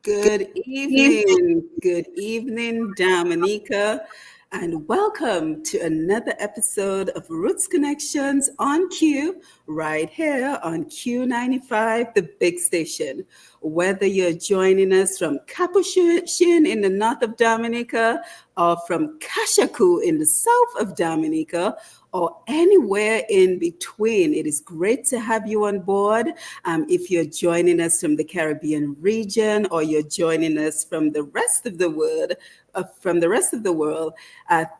Good evening, Dominica, and welcome to another episode of Roots Connections on Q, right here on Q95, the big station. Whether you're joining us from Capuchin in the north of Dominica, or from Kashaku in the south of Dominica, or anywhere in between. It is great to have you on board. If you're joining us from the Caribbean region or you're joining us from the rest of the world,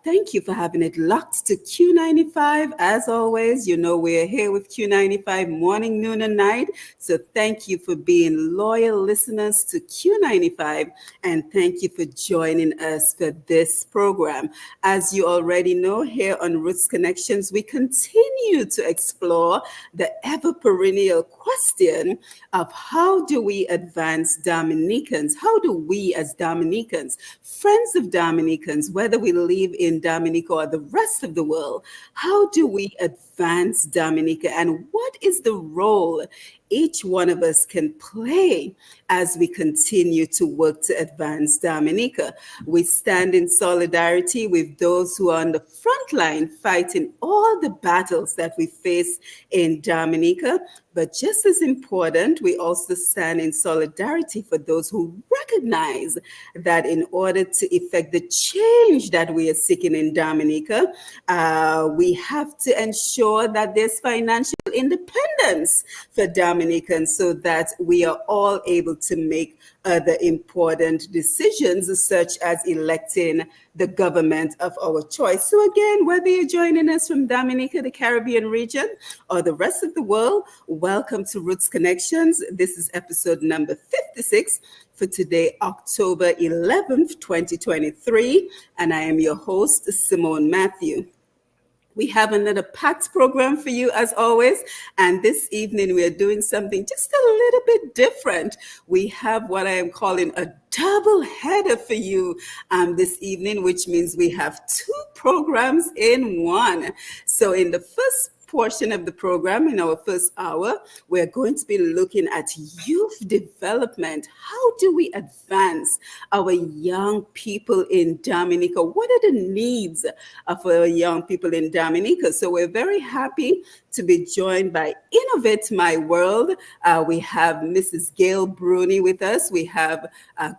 thank you for having it locked to Q95. As always, you know we're here with Q95 morning, noon, and night. So thank you for being loyal listeners to Q95, and thank you for joining us for this program. As you already know, here on Roots Connections, we continue to explore the ever perennial question of how do we advance Dominicans? How do we as Dominicans, friends of Dominicans, whether we live in Dominica or the rest of the world, how do we advance Dominica, and what is the role each one of us can play as we continue to work to advance Dominica? We stand in solidarity with those who are on the front line fighting all the battles that we face in Dominica. But just as important, we also stand in solidarity for those who recognize that in order to effect the change that we are seeking in Dominica, we have to ensure that there's financial independence for Dominicans so that we are all able to make other important decisions, such as electing the government of our choice. So again, whether you're joining us from Dominica, the Caribbean region, or the rest of the world, welcome to Roots Connections. This is episode number 56 for today, October 11th, 2023, and I am your host, Simone Matthew. We have another packed program for you as always. And this evening we are doing something just a little bit different. We have what I am calling a double header for you this evening, which means we have two programs in one. So in the first portion of the program, in our first hour, we're going to be looking at youth development. How do we advance our young people in Dominica? What are the needs of our young people in Dominica? So we're very happy to be joined by Innovate My World. We have Mrs. Gail Bruni with us. We have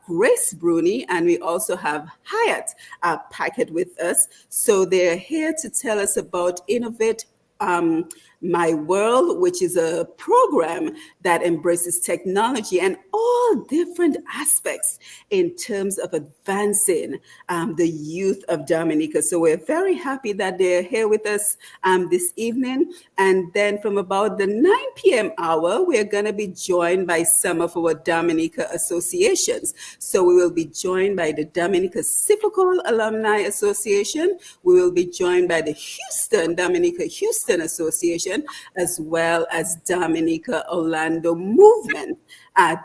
Grace Bruni, and we also have Hyatt Packett with us. So they're here to tell us about Innovate My World, which is a program that embraces technology and all different aspects in terms of advancing the youth of Dominica. So we're very happy that they're here with us this evening. And then from about the 9 p.m. hour, we're going to be joined by some of our Dominica associations. So we will be joined by the Dominica Cyclical Alumni Association. We will be joined by the Dominica Houston Association, as well as Dominica Orlando Movement.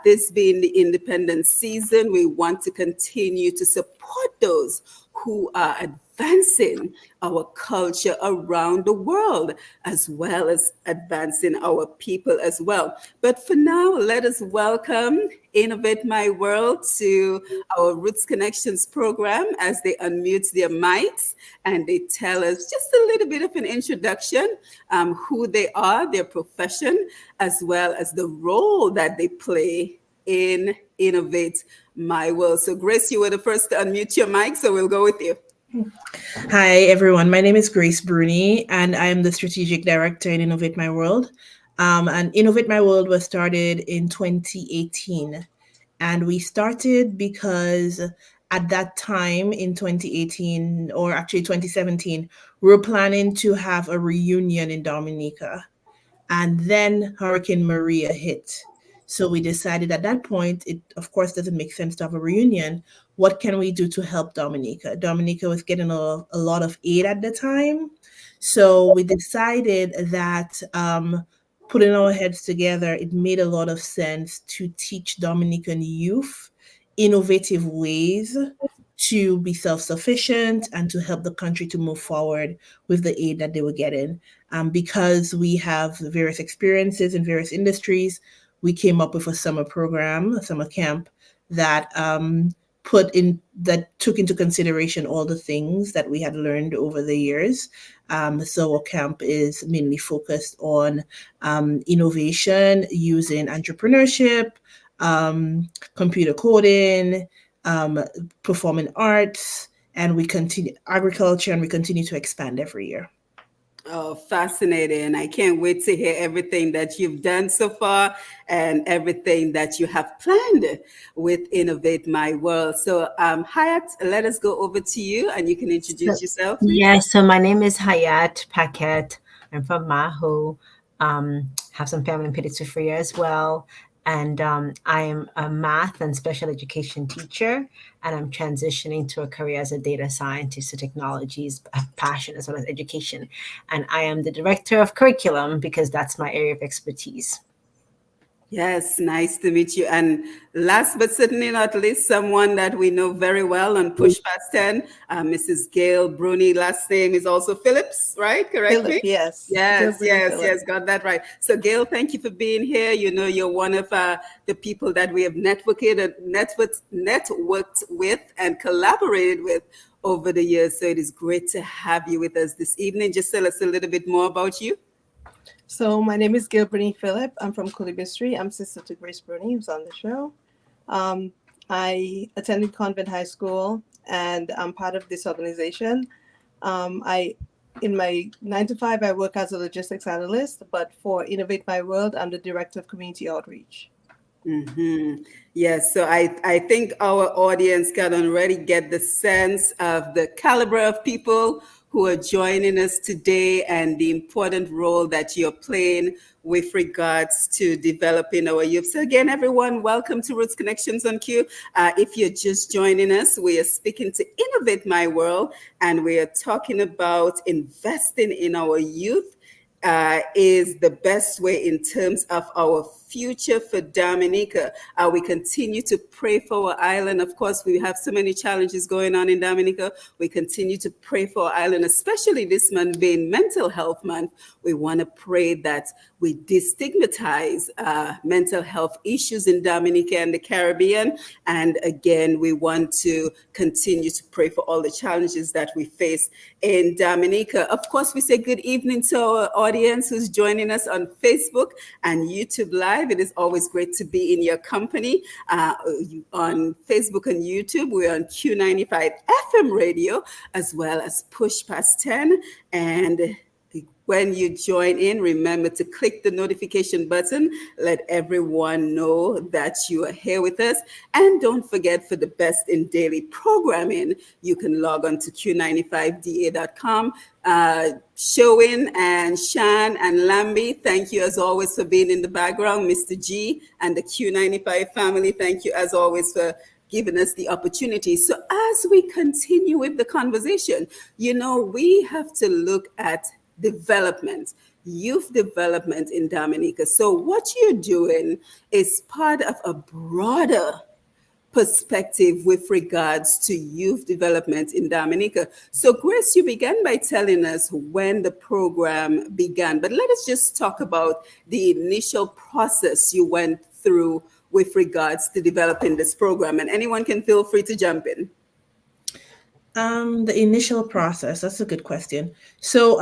This being the independence season, we want to continue to support those who are advancing our culture around the world, as well as advancing our people as well. But for now, let us welcome Innovate My World to our Roots Connections program as they unmute their mics and they tell us just a little bit of an introduction, who they are, their profession, as well as the role that they play in Innovate My World. So Grace, you were the first to unmute your mic, so we'll go with you. Hi, everyone. My name is Grace Bruni, and I am the Strategic Director in Innovate My World. And Innovate My World was started in 2018. And we started because at that time in 2018, or actually 2017, we were planning to have a reunion in Dominica. And then Hurricane Maria hit. So we decided at that point, it of course doesn't make sense to have a reunion. What can we do to help Dominica? Dominica was getting a lot of aid at the time. So we decided that putting our heads together, it made a lot of sense to teach Dominican youth innovative ways to be self-sufficient and to help the country to move forward with the aid that they were getting. Because we have various experiences in various industries, we came up with a summer program, a summer camp that took into consideration all the things that we had learned over the years. So our camp is mainly focused on innovation using entrepreneurship, um, computer coding, um, performing arts, and we continue agriculture, and we continue to expand every year. Oh, fascinating. I can't wait to hear everything that you've done so far and everything that you have planned with Innovate My World. So, Hayat, let us go over to you and you can So, introduce yourself, please. yeah, so my name is Hayat Paquette. I'm from Maho. Have some family in Pittsburgh as well. And I'm a math and special education teacher, and I'm transitioning to a career as a data scientist. So technology is a passion as well as education. And I am the director of curriculum because that's my area of expertise. Yes, nice to meet you. And last but certainly not least, someone that we know very well on Push Past 10, Mrs. Gail Bruni. Last name is also Phillips, right? Correct Philip, me? yes. Yes, Gilbert and yes, Philip. yes, got that right. So, Gail, thank you for being here. You know, you're one of the people that we have networked with and collaborated with over the years. So, it is great to have you with us this evening. Just tell us a little bit more about you. So my name is Gilbert and Philip. I'm from Kulibistri. I'm sister to Grace Bruni, who's on the show. Um, I attended Convent High School, and I'm part of this organization. I in my 9 to 5, I work as a logistics analyst, but for Innovate My World, I'm the director of community outreach. Hmm. Yes, so I think our audience can already get the sense of the caliber of people who are joining us today and the important role that you're playing with regards to developing our youth. So again, everyone, welcome to Roots Connections on Q. If you're just joining us, we are speaking to Innovate My World, and we are talking about investing in our youth is the best way in terms of our future for Dominica. We continue to pray for our island. Of course, we have so many challenges going on in Dominica. We continue to pray for our island, especially this month being Mental Health Month. We want to pray that we destigmatize mental health issues in Dominica and the Caribbean. And again, we want to continue to pray for all the challenges that we face in Dominica. Of course, we say good evening to our audience who's joining us on Facebook and YouTube Live. It is always great to be in your company. On Facebook and YouTube, we're on Q95 FM radio, as well as Push Past 10. And when you join in, remember to click the notification button. Let everyone know that you are here with us. And don't forget, for the best in daily programming, you can log on to q95da.com. Showin and Shan and Lambi, thank you as always for being in the background. Mr. G and the Q95 family, thank you as always for giving us the opportunity. So as we continue with the conversation, you know, we have to look at development, youth development in Dominica. So what you're doing is part of a broader perspective with regards to youth development in Dominica. So, Grace, you began by telling us when the program began, but let us just talk about the initial process you went through with regards to developing this program. And anyone can feel free to jump in. The initial process, that's a good question. So,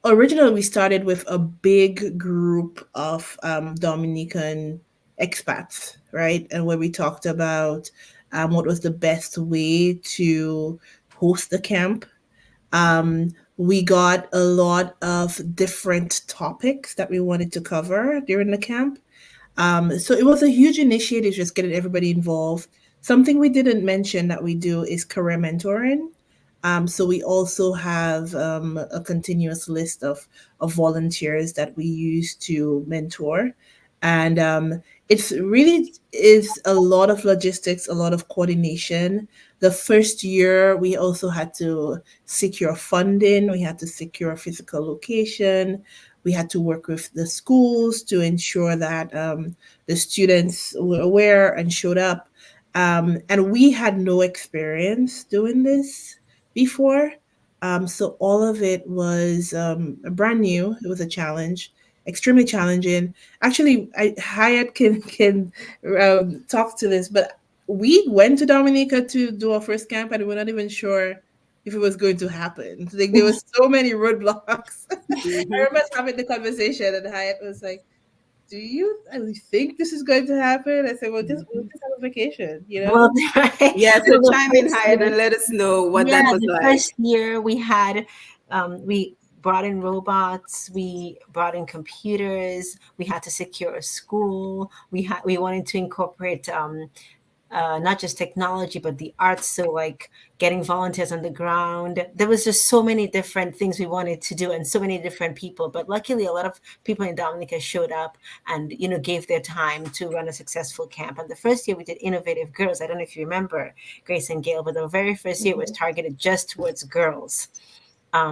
originally we started with a big group of Dominican expats, right? And where we talked about what was the best way to host the camp. We got a lot of different topics that we wanted to cover during the camp. So it was a huge initiative just getting everybody involved. Something we didn't mention that we do is career mentoring. So we also have a continuous list of volunteers that we use to mentor. And it's really is a lot of logistics, a lot of coordination. The first year, we also had to secure funding. We had to secure a physical location. We had to work with the schools to ensure that the students were aware and showed up. And we had no experience doing this before. So all of it was brand new. It was a challenge, extremely challenging. Actually, Hyatt can talk to this, but we went to Dominica to do our first camp, and we were not even sure if it was going to happen. Like there was so many roadblocks. I Mhm. remember having the conversation, and Hyatt was like, "Do you think this is going to happen?" I said, we'll just have a vacation, you Well, know." right. Yeah, So so the chime in, first Hyatt, year, and let us know what yeah, that was the like. first year we brought in robots, we brought in computers, we had to secure a school, we wanted to incorporate not just technology but the arts, so like getting volunteers on the ground. There was just so many different things we wanted to do and so many different people, but luckily a lot of people in Dominica showed up and gave their time to run a successful camp. And the first year we did innovative girls. I don't know if you remember, Grace and Gail, but the very first year was targeted just towards girls,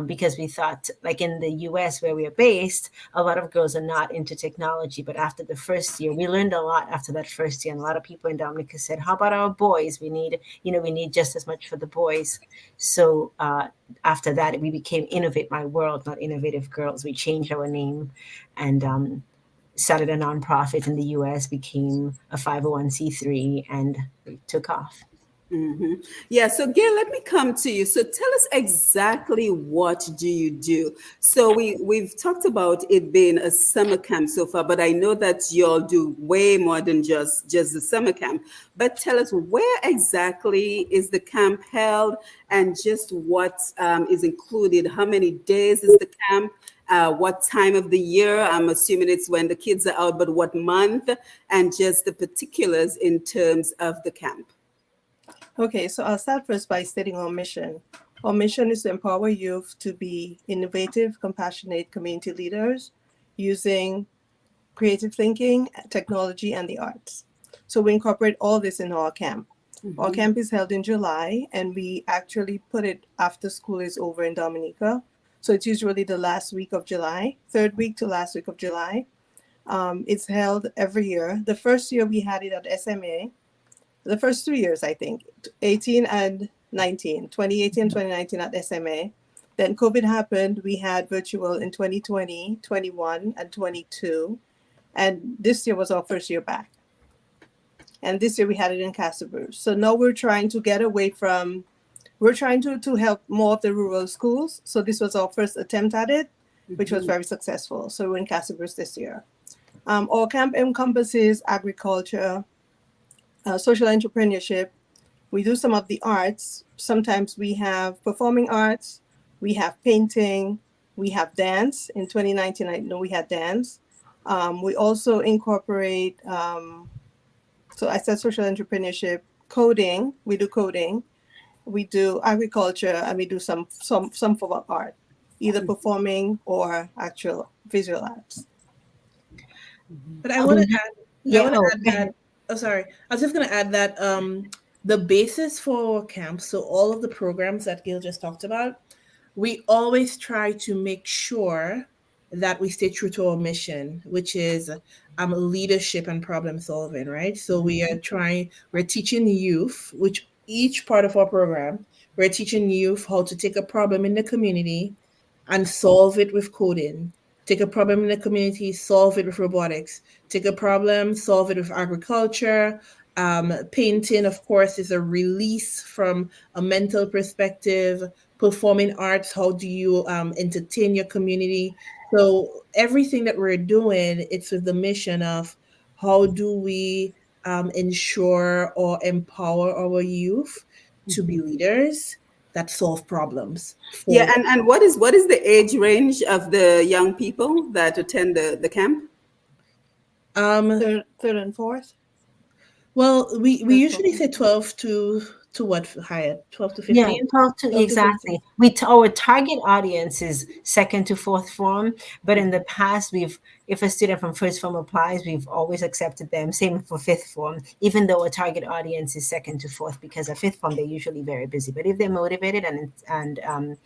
because we thought, like in the US where we are based, a lot of girls are not into technology. But after the first year, we learned a lot after that first year. And a lot of people in Dominica said, how about our boys? We need just as much for the boys. So after that, we became Innovate My World, not Innovative Girls. We changed our name and started a nonprofit in the US, became a 501c3, and we took off. Hmm. Yeah, so Gail, let me come to you. So tell us exactly what do you do? So we've talked about it being a summer camp so far, but I know that y'all do way more than just the summer camp. But tell us, where exactly is the camp held, and just what is included? How many days is the camp? What time of the year? I'm assuming it's when the kids are out, but what month? And just the particulars in terms of the camp. Okay, so I'll start first by stating our mission. Our mission is to empower youth to be innovative, compassionate community leaders using creative thinking, technology, and the arts. So we incorporate all this in our camp. Our camp is held in July, and we actually put it after school is over in Dominica. So it's usually the last week of July, third week to last week of July. It's held every year. The first year we had it at SMA. The first 2 years, I think, 18 and 19, 2018, 2019 at SMA. Then COVID happened. We had virtual in 2020, 21, and 22. And this year was our first year back. And this year we had it in Castle Bruce. So now we're trying to get away from, we're trying to help more of the rural schools. So this was our first attempt at it, which was very successful. So we're in Castle Bruce this year. Our camp encompasses agriculture, social entrepreneurship. We do some of the arts. Sometimes we have performing arts, we have painting, we have dance. In 2019, I know we had dance. We also incorporate, so I said social entrepreneurship, coding. We do coding. We do agriculture, and we do some form of art, either performing or actual visual arts. But I want to We, add, I yeah. want to Oh, add go that. ahead. Oh, sorry. I was just going to add that the basis for camp, so all of the programs that Gil just talked about, we always try to make sure that we stay true to our mission, which is leadership and problem solving, right? So we're teaching youth, which each part of our program, we're teaching youth how to take a problem in the community and solve it with coding. Take a problem in the community, solve it with robotics. Take a problem, solve it with agriculture. Painting, of course, is a release from a mental perspective. Performing arts, how do you entertain your community? So everything that we're doing, it's with the mission of how do we ensure or empower our youth to be leaders that solve problems Yeah, for them. and what is the age range of the young people that attend the camp? Um, Third and fourth. well, we Third, fourth. usually say 12 to what, Hyatt? 12 to Yeah, 15? 12 to 12 to 15. exactly. Our target audience is second to fourth form, but in the past, if a student from first form applies, we've always accepted them. Same for fifth form, even though our target audience is second to fourth, because at fifth form they're usually very busy. But if they're motivated and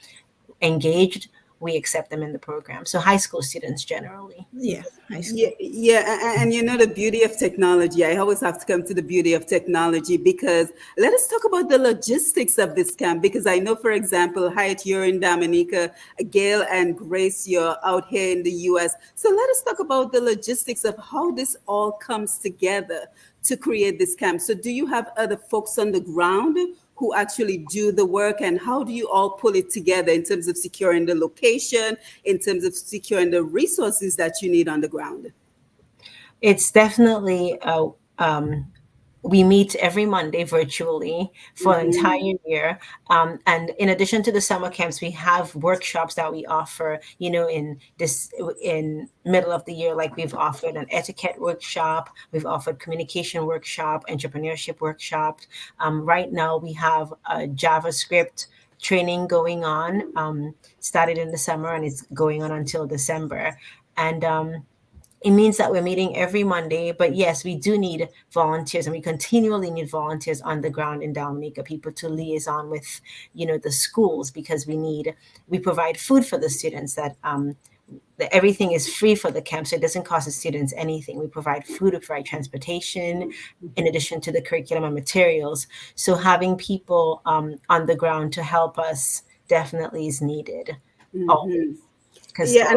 engaged, we accept them in the program. So high school students generally. Yeah, high Yeah, school. yeah, and you know the beauty of technology. I always have to come to the beauty of technology because let us talk about the logistics of this camp. Because I know, for example, Hyatt, you're in Dominica, Gail and Grace, you're out here in the U.S. So let us talk about the logistics of how this all comes together to create this camp. So do you have other folks on the ground who actually do the work, and how do you all pull it together in terms of securing the location, in terms of securing the resources that you need on the ground? It's definitely we meet every Monday virtually for an Hmm. entire year. And in addition to the summer camps, we have workshops that we offer, you know, in middle of the year, like we've offered an etiquette workshop, we've offered communication workshop, entrepreneurship workshop. Right now we have a JavaScript training going on, started in the summer and it's going on until December. And it means that we're meeting every Monday. But yes, we do need volunteers, and we continually need volunteers on the ground in Dominica, people to liaison with, you know, the schools, because we provide food for the students that everything is free for the camp, so it doesn't cost the students anything. We provide food, we provide transportation, in addition to the curriculum and materials. So having people on the ground to help us definitely is needed. Oh, Hmm. because Yeah,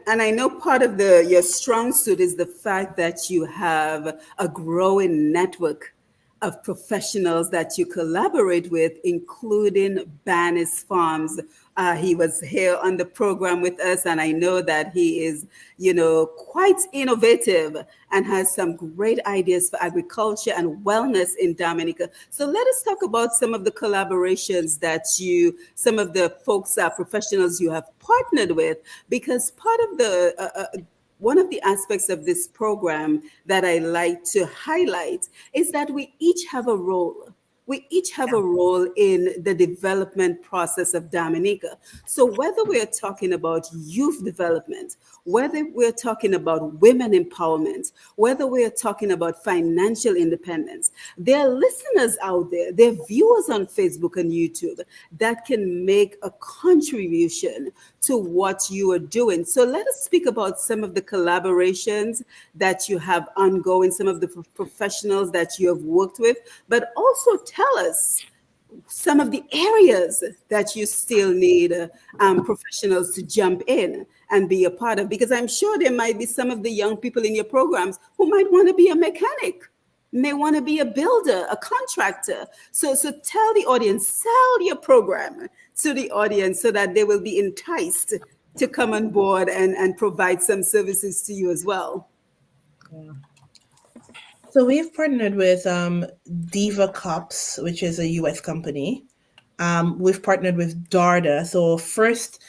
and I know part of the your strong suit is the fact that you have a growing network of professionals that you collaborate with, including Banis Farms. He was here on the program with us, and I know that he is, you know, quite innovative and has some great ideas for agriculture and wellness in Dominica. So let us talk about some of the collaborations that you, some of the folks, professionals you have partnered with, because part of the one of the aspects of this program that I like to highlight is that we each have a role. We each have a role in the development process of Dominica. So, whether we're talking about youth development, whether we're talking about women empowerment, whether we're talking about financial independence, there are listeners out there, there are viewers on Facebook and YouTube that can make a contribution to what you are doing. So let us speak about some of the collaborations that you have ongoing, some of the professionals that you have worked with, but also tell us some of the areas that you still need professionals to jump in and be a part of, because I'm sure there might be some of the young people in your programs who might want to be a mechanic, may want to be a builder, a contractor. So tell the audience, sell your program to the audience so that they will be enticed to come on board and provide some services to you as well. So we've partnered with Diva Cups, which is a US company. We've partnered with Darda. So first,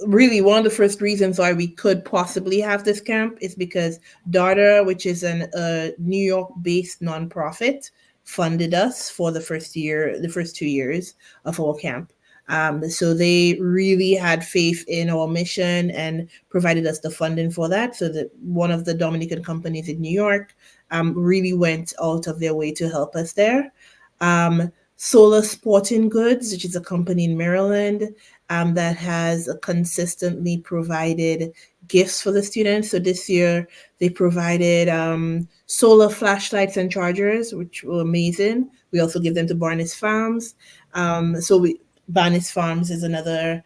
really one of the first reasons why we could possibly have this camp is because Darda, which is a New York-based nonprofit, funded us for the first year, the first 2 years of our camp. So they really had faith in our mission and provided us the funding for that. So that one of the Dominican companies in New York really went out of their way to help us there. Solar Sporting Goods, which is a company in Maryland that has consistently provided gifts for the students. So this year they provided solar flashlights and chargers, which were amazing. We also give them to Barnes Farms. Barnes Farms is another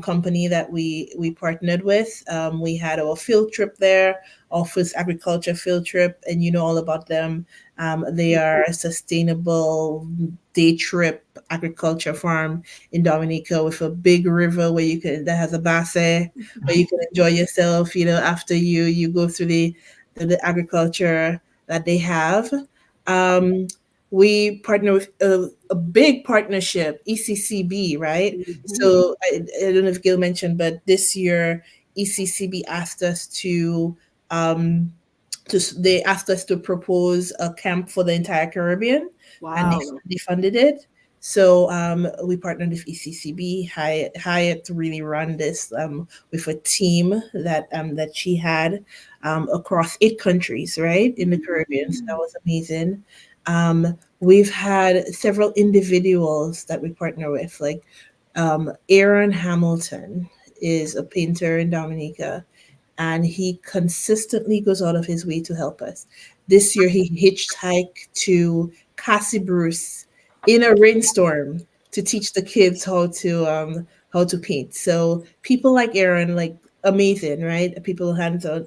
company that we partnered with. We had our field trip there, our first agriculture field trip, and you know all about them. They are a sustainable day trip agriculture farm in Dominica with a big river where you can that has a basse where you can enjoy yourself. You know, after you go through the agriculture that they have. Um, we partner with a big partnership, ECCB, right? Mhm. So I don't know if Gil mentioned, but this year ECCB asked us um, they asked us to propose a camp for the entire Caribbean, and Wow. they funded it. So we partnered with ECCB. Hyatt really ran this with a team that she had across 8 countries, right, in the Caribbean. So that was amazing. We've had several individuals that we partner with, like Aaron Hamilton is a painter in Dominica, and he consistently goes out of his way to help us. This year, he hitchhiked to Cassie Bruce in a rainstorm to teach the kids how to paint. So people like Aaron, like amazing, right? People hands on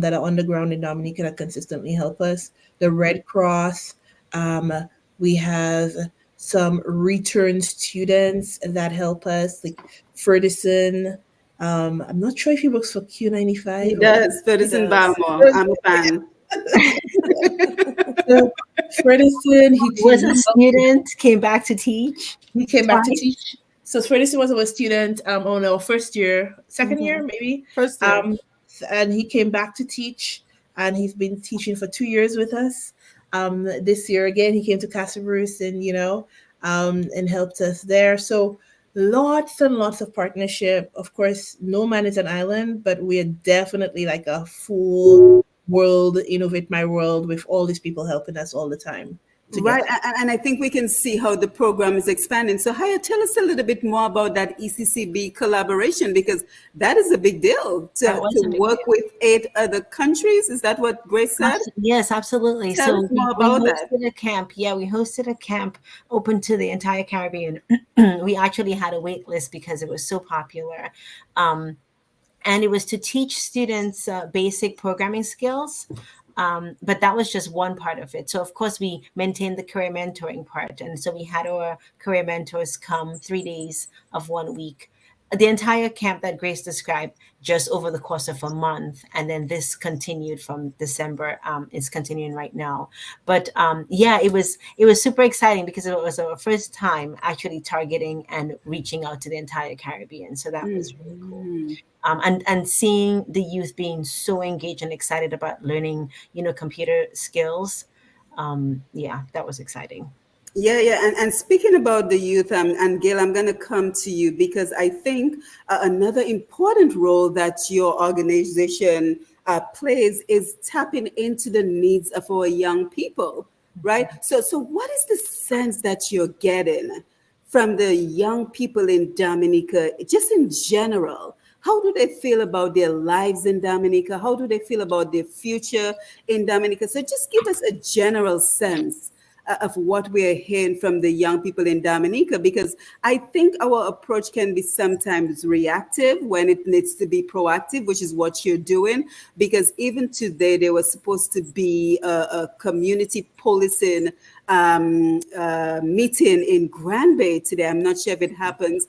that are on the ground in Dominica that consistently help us. The Red Cross. Um, we have some return students that help us, like Ferguson. I'm not sure if he works for He Q95 or does. He Ferguson does. Balmore. I'm a fan. so Ferguson. Was a student, came back to teach He came back to twice. teach. So Ferguson was our student on our first year, second year maybe. First year. Um, and he came back to teach, and he's been teaching for 2 years with us. This year again, he came to Casa Bruce and and helped us there. So lots and lots of partnership. Of course, no man is an island, but we are definitely like a full world, innovate my world with all these people helping us all the time Right, together. and I think we can see how the program is expanding. So, Haya, tell us a little bit more about that ECCB collaboration, because that is a big deal That to was a big work deal. with 8 other countries. Is that what Grace said? Yes, absolutely. Tell us So more we about that. hosted a camp. Yeah, we hosted a camp open to the entire Caribbean. We actually had a wait list because it was so popular. Um, and it was to teach students basic programming skills. But that was just one part of it. So, of course, we maintained the career mentoring part. And so we had our career mentors come 3 days of 1 week. The entire camp that Grace described just over the course of a month. And then this continued from December. It's continuing right now. But yeah, it was super exciting because it was our first time actually targeting and reaching out to the entire Caribbean. So that was really cool. Mhm. And seeing the youth being so engaged and excited about learning, computer skills. Yeah, that was exciting. Yeah, yeah. And speaking about the youth, and Gail, I'm going to come to you because I think another important role that your organization plays is tapping into the needs of our young people, right? So what is the sense that you're getting from the young people in Dominica, just in general? How do they feel about their lives in Dominica? How do they feel about their future in Dominica? So just give us a general sense of what we're hearing from the young people in Dominica, because I think our approach can be sometimes reactive when it needs to be proactive, which is what you're doing. Because even today, there was supposed to be a community policing meeting in Grand Bay today. I'm not sure if it happens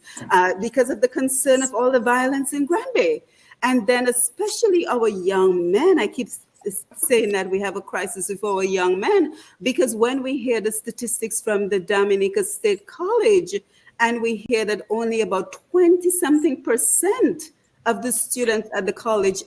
because of the concern of all the violence in Grand Bay. And then, especially our young men, I keep saying that we have a crisis with our young men because when we hear the statistics from the Dominica State College and we hear that only about 20 something percent of the students at the college,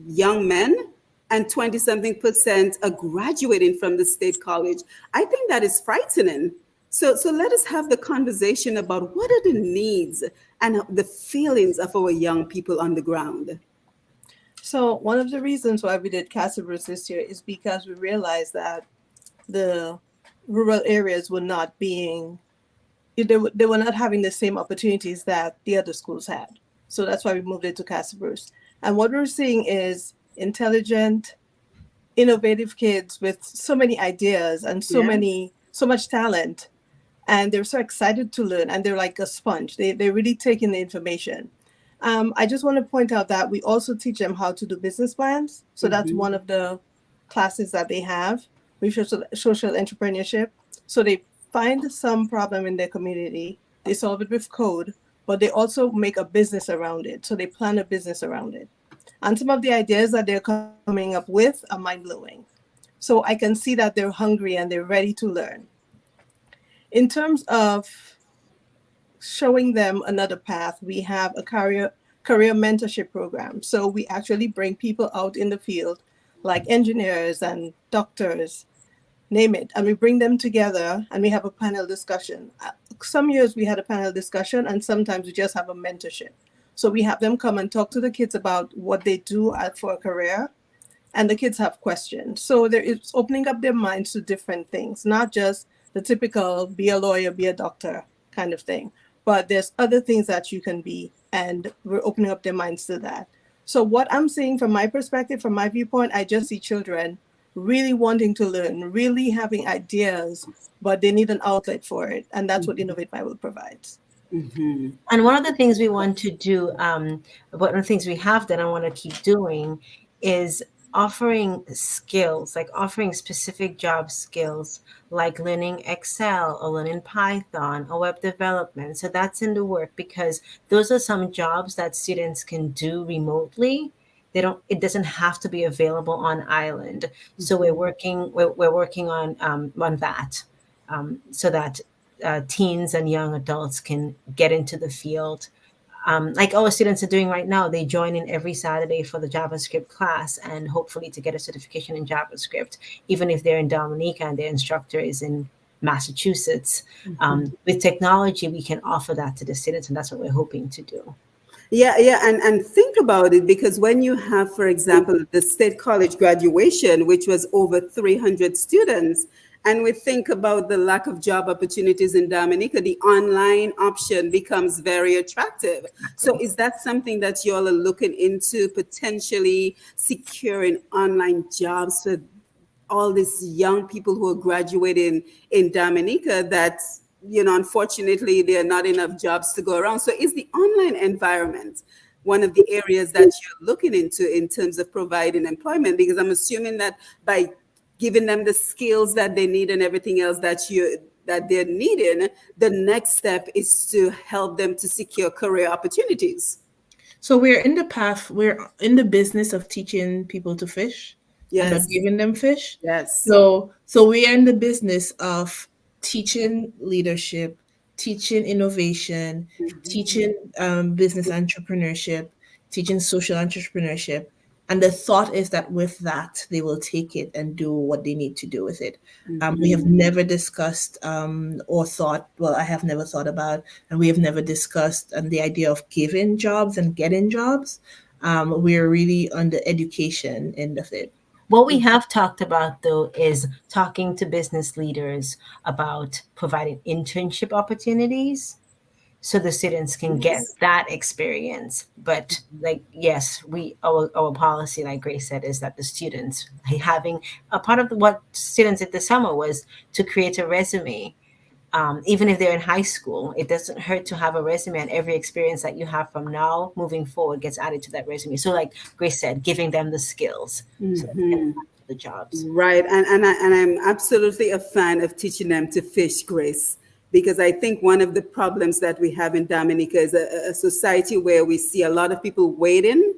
young men, and 20 something percent are graduating from the state college, I think that is frightening. So let us have the conversation about what are the needs and the feelings of our young people on the ground. So one of the reasons why we did Casa Bruce this year is because we realized that the rural areas were not being, they were not having the same opportunities that the other schools had. So that's why we moved it to Casa Bruce. And what we're seeing is intelligent, innovative kids with so many ideas and Yes. so much talent. And they're so excited to learn and they're like a sponge. They're really taking the information. I just want to point out that we also teach them how to do business plans. So that's one Mhm. of the classes that they have with social entrepreneurship. So they find some problem in their community, they solve it with code, but they also make a business around it. So they plan a business around it. And some of the ideas that they're coming up with are mind blowing. So I can see that they're hungry and they're ready to learn. In terms of showing them another path, we have a career mentorship program. So we actually bring people out in the field, like engineers and doctors, name it, and we bring them together and we have a panel discussion. Some years we had a panel discussion, and sometimes we just have a mentorship. So we have them come and talk to the kids about what they do for a career, and the kids have questions. So there is opening up their minds to different things, not just the typical be a lawyer, be a doctor kind of thing, but there's other things that you can be and we're opening up their minds to that. So what I'm seeing from my perspective, from my viewpoint, I just see children really wanting to learn, really having ideas, but they need an outlet for it, and that's what Innovate My World provides. Mm-hmm. And one of the things we want to do, one of the things we have that I want to keep doing is offering skills, like offering specific job skills, like learning Excel or learning Python or web development. So that's in the work because those are some jobs that students can do remotely. They don't. It doesn't have to be available on island. So we're working. We're working on that, so that teens and young adults can get into the field. Like our students are doing right now, they join in every Saturday for the JavaScript class and hopefully to get a certification in JavaScript, even if they're in Dominica and their instructor is in Massachusetts. With technology, we can offer that to the students, and that's what we're hoping to do. Yeah, yeah, and think about it because when you have, for example, the state college graduation, which was over 300 students, and we think about the lack of job opportunities in Dominica, the online option becomes very attractive. So, Exactly. is that something that you all are looking into potentially securing online jobs for all these young people who are graduating in Dominica that, unfortunately, there are not enough jobs to go around. So is the online environment one of the areas that you're looking into in terms of providing employment? Because I'm assuming that by giving them the skills that they need and everything else that they're needing, the next step is to help them to secure career opportunities. So we're in the business of teaching people to fish and not Yes, giving them fish. yes. So we are in the business of teaching leadership, teaching innovation, teaching business entrepreneurship, teaching social entrepreneurship. And the thought is that with that, they will take it and do what they need to do with it. We have never discussed or thought, well, I have never thought about, and we have never discussed the idea of giving jobs and getting jobs. We're really on the education end of it. What we have talked about, though, is talking to business leaders about providing internship opportunities so the students can get Yes. that experience. But like, yes, our policy, like Grace said, is that the students having a part of what students did this summer was to create a resume. Even if they're in high school, it doesn't hurt to have a resume, and every experience that you have from now moving forward gets added to that resume. So, like Grace said, giving them the skills so that they can apply for the jobs. Right, and I'm absolutely a fan of teaching them to fish, Grace, because I think one of the problems that we have in Dominica is a society where we see a lot of people waiting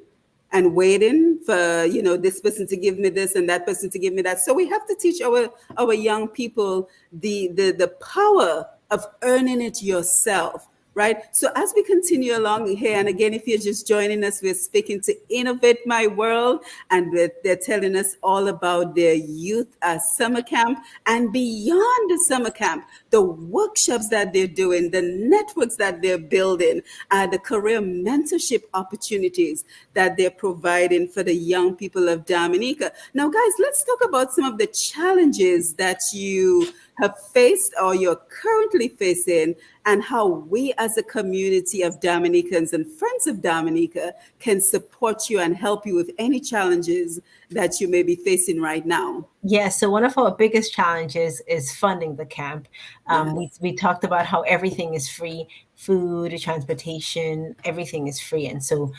and waiting for this person to give me this and that person to give me that. So we have to teach our young people the power of earning it yourself, right? So as we continue along here, and again, if you're just joining us, we're speaking to Innovate My World, and they're telling us all about their youth summer camp and beyond the summer camp, the workshops that they're doing, the networks that they're building, the career mentorship opportunities that they're providing for the young people of Dominica. Now, guys, let's talk about some of the challenges that you have faced or you're currently facing, and how we as a community of Dominicans and friends of Dominica can support you and help you with any challenges that you may be facing right now. Yes, so one of our biggest challenges is funding the camp. Yes. We talked about how everything is free, food, transportation, everything is free. And so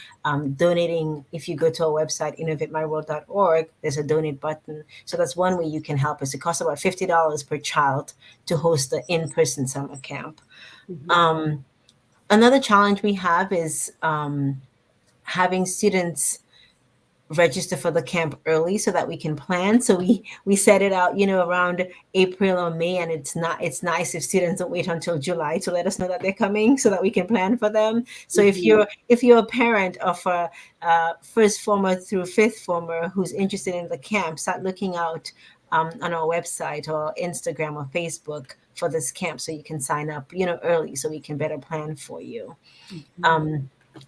donating, if you go to our website, innovatemyworld.org, there's a donate button. So that's one way you can help us. It costs about $50 per child to host the in-person summer camp. Another challenge we have is having students register for the camp early so that we can plan. So we set it out, around April or May, and it's nice if students don't wait until July to let us know that they're coming so that we can plan for them. So if you're a parent of a first former through fifth former who's interested in the camp, start looking out on our website or Instagram or Facebook for this camp so you can sign up, early so we can better plan for you.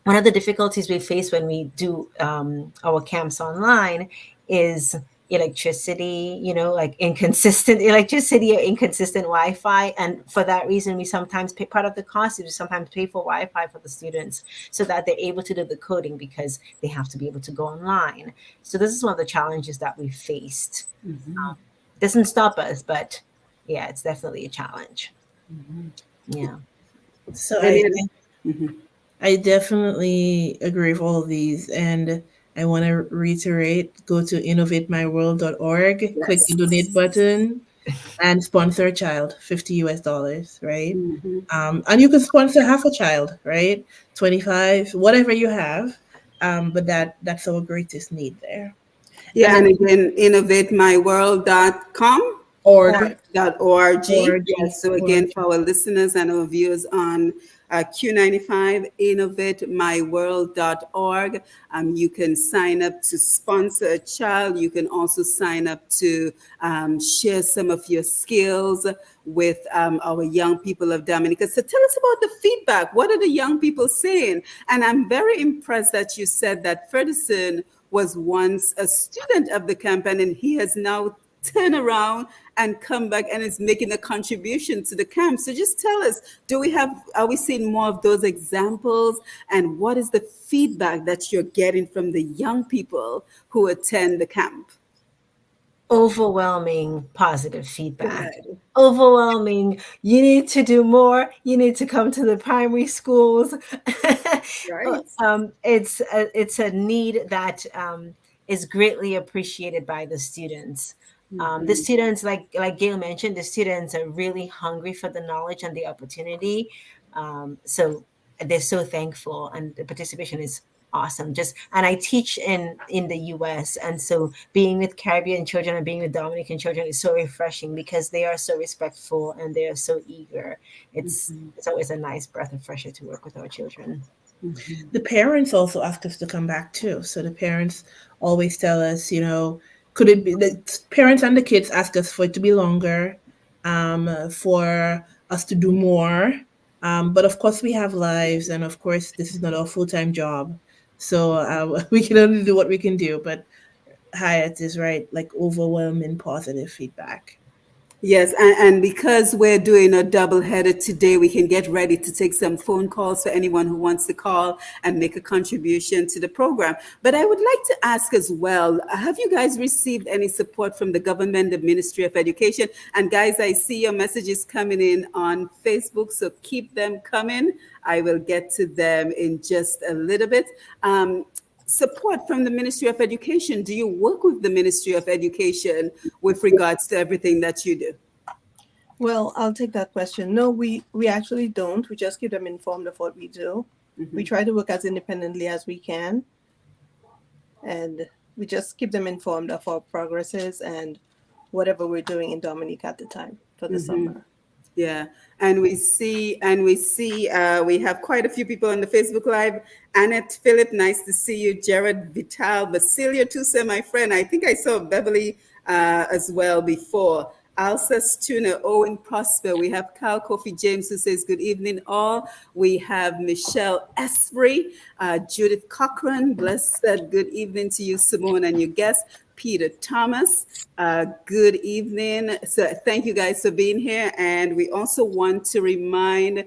One of the difficulties we face when we do our camps online is electricity, like inconsistent electricity or inconsistent Wi-Fi. And for that reason, we sometimes pay part of the cost is we sometimes pay for Wi-Fi for the students so that they're able to do the coding because they have to be able to go online. So this is one of the challenges that we faced. Mhm. Doesn't stop us, but yeah, it's definitely a challenge. Mhm. Yeah. So Any other? Mhm. I definitely agree with all of these. And I want to reiterate, go to innovatemyworld.org, click the donate Yes. button, and sponsor a child, 50 US dollars, right? Mhm. And you can sponsor half a child, right? 25, whatever you have. But that's our greatest need there. And Yeah, and again, innovatemyworld.com. org, Org. .org. org, Yes. So again, org. for our listeners and our viewers on Q95, innovatemyworld.org. You can sign up to sponsor a child. You can also sign up to share some of your skills with our young people of Dominica. So tell us about the feedback. What are the young people saying? And I'm very impressed that you said that Ferguson was once a student of the campaign and he has now turn around and come back and is making a contribution to the camp. So just tell us, are we seeing more of those examples? And what is the feedback that you're getting from the young people who attend the camp? Overwhelming positive feedback. Good. Overwhelming. You need to do more. You need to come to the primary schools. Right. It's a need that is greatly appreciated by the students. The Mhm. students, like Gail mentioned, the students are really hungry for the knowledge and the opportunity. So they're so thankful, and the participation is awesome. Just and I teach in the US, and so being with Caribbean children and being with Dominican children is so refreshing because they are so respectful and they are so eager. it's Mhm. it's always a nice breath of fresh air to work with our children. Mhm. The parents also ask us to come back too. So the parents always tell us, could it be the parents and the kids ask us for it to be longer, for us to do more. But of course, we have lives, and of course, this is not our full time job. So we can only do what we can do. But Hyatt is right, like overwhelming positive feedback. Yes, and because we're doing a double header today, we can get ready to take some phone calls for anyone who wants to call and make a contribution to the program. But I would like to ask as well, have you guys received any support from the government, the Ministry of Education? And guys, I see your messages coming in on Facebook, so keep them coming. I will get to them in just a little bit. Support from the Ministry of Education. Do you work with the Ministry of Education with regards to everything that you do? Well, I'll take that question. No, we actually don't. We just keep them informed of what we do. We Mhm. try to work as independently as we can, and we just keep them informed of our progresses and whatever we're doing in Dominica at the time for the Mhm. summer. Yeah, we have quite a few people on the Facebook Live. Annette Phillip, nice to see you. Jared Vital, Basilio Tusa, my friend. I think I saw Beverly as well before. Alsace Tuna, Owen Prosper. We have Carl Kofi James who says, good evening, all. We have Michelle Esprey, Judith Cochran, blessed good evening to you, Simone, and your guest, Peter Thomas. Good evening. So thank you guys for being here. And we also want to remind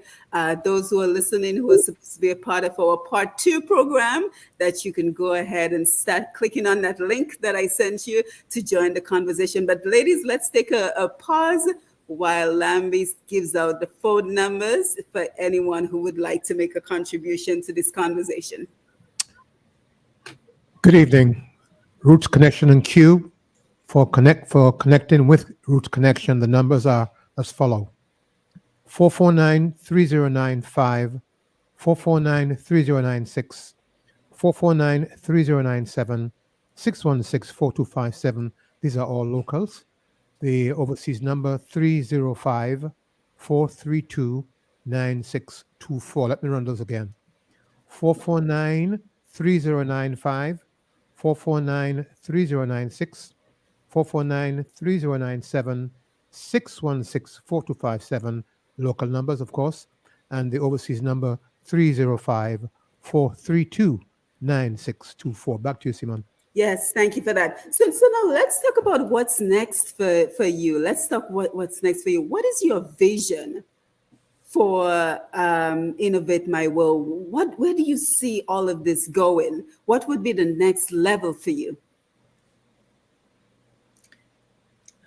those who are listening who are supposed to be a part of our part 2 program that you can go ahead and start clicking on that link that I sent you to join the conversation. But ladies, let's take a pause while Lambie gives out the phone numbers for anyone who would like to make a contribution to this conversation. Good evening. Roots Connection and Q. For connecting with Roots Connection, the numbers are as follow: 449-3095, 449-3096, 449-3097, 616-4257. These are all locals. The overseas number 305-432-9624. Let me run those again: 449-3095, 449-3096, 449-3097, 616-4257. Local numbers, of course, and the overseas number 305-432-9624. Back to you, Simon. Yes, thank you for that. So now let's talk about what's next for you. Let's talk what's next for you. What is your vision for Innovate My World? Where do you see all of this going? What would be the next level for you?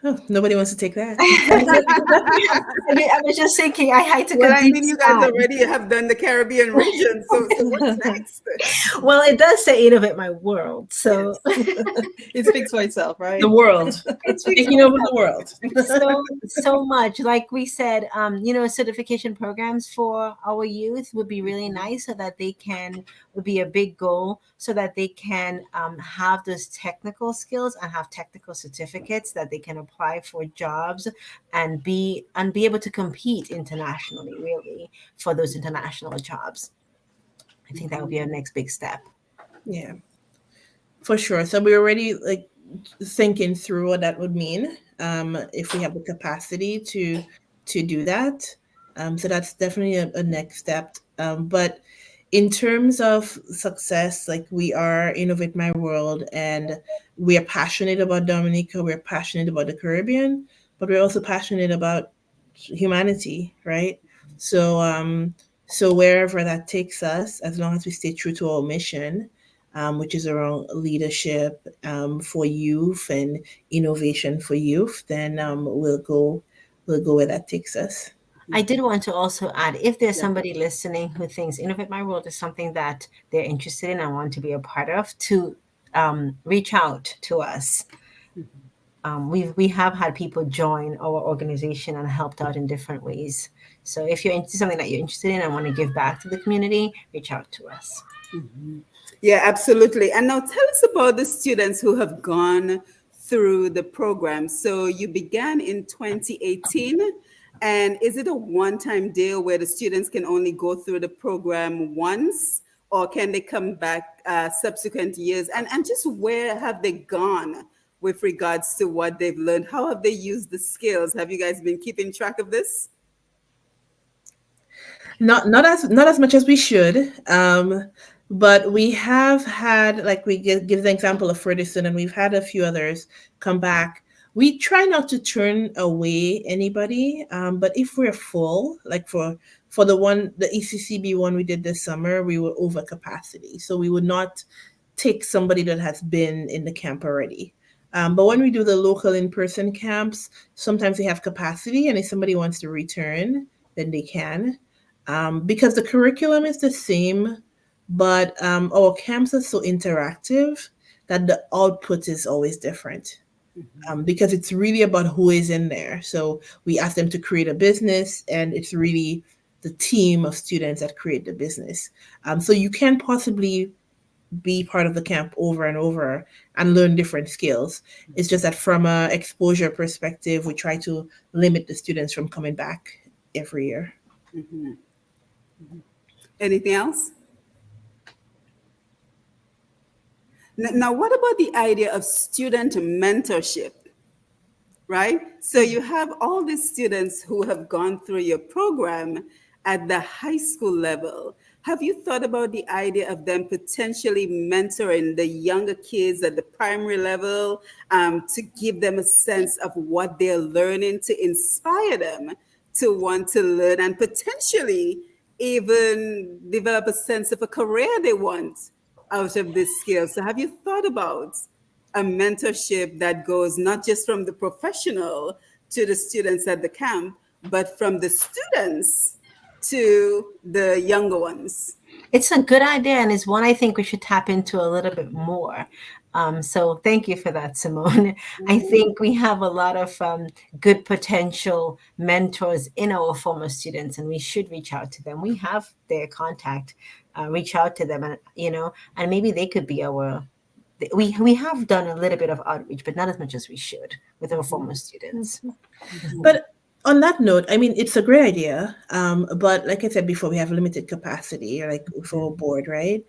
Oh, nobody wants to take that. I was just thinking, I had to Well, go I deep mean, you guys side. already have done the Caribbean region, so what's next? Well, it does say innovate my world. So Yes. It speaks for itself, The right? world, it speaks for taking over itself. the world. So much like we said, certification programs for our youth would be really nice, so that they can would be a big goal, so that they can have those technical skills and have technical certificates that they can apply for jobs, and be able to compete internationally, really, for those international jobs. I think that would be our next big step. Yeah, for sure. So we're already like thinking through what that would mean, if we have the capacity to do that. So that's definitely a next step. But in terms of success, like we are Innovate My World, and we are passionate about Dominica, we're passionate about the Caribbean, but we're also passionate about humanity, right? So so wherever that takes us, as long as we stay true to our mission, which is around leadership, for youth and innovation for youth, then we'll go where that takes us. I did want to also add, if there's Yeah. somebody listening who thinks Innovate My World is something that they're interested in and want to be a part of, to reach out to us. We have had people join our organization and helped out in different ways. So if you're into something that you're interested in and want to give back to the community, reach out to us. Yeah, absolutely. And now tell us about the students who have gone through the program. So you began in 2018, and is it a one-time deal where the students can only go through the program once, or can they come back subsequent years? And just where have they gone with regards to what they've learned? How have they used the skills? Have you guys been keeping track of this? Not as much as we should, but we have had, like, we give the example of Ferguson, and we've had a few others come back. We try not to turn away anybody, but if we're full, like for the ECCB one we did this summer, we were over capacity, so we would not take somebody that has been in the camp already. But when we do the local in-person camps, sometimes we have capacity, and if somebody wants to return, then they can, because the curriculum is the same, but our camps are so interactive that the output is always different, because it's really about who is in there. So we ask them to create a business, and it's really the team of students that create the business. So you can possibly be part of the camp over and over and learn different skills. It's just that from a exposure perspective, we try to limit the students from coming back every year. Anything else? Now, what about the idea of student mentorship? Right? So you have all these students who have gone through your program at the high school level. Have you thought about the idea of them potentially mentoring the younger kids at the primary level, to give them a sense of what they're learning, to inspire them to want to learn, and potentially even develop a sense of a career they want out of this skill? So have you thought about a mentorship that goes not just from the professional to the students at the camp, but from the students to the younger ones? It's a good idea, and it's one I think we should tap into a little bit more. So thank you for that, Simone. I think we have a lot of good potential mentors in our former students, and we should reach out to them. We have their contact. Reach out to them, and maybe they could be our. We have done a little bit of outreach, but not as much as we should with our former students. But on that note, I mean, it's a great idea. But like I said before, we have limited capacity, like for our board, right?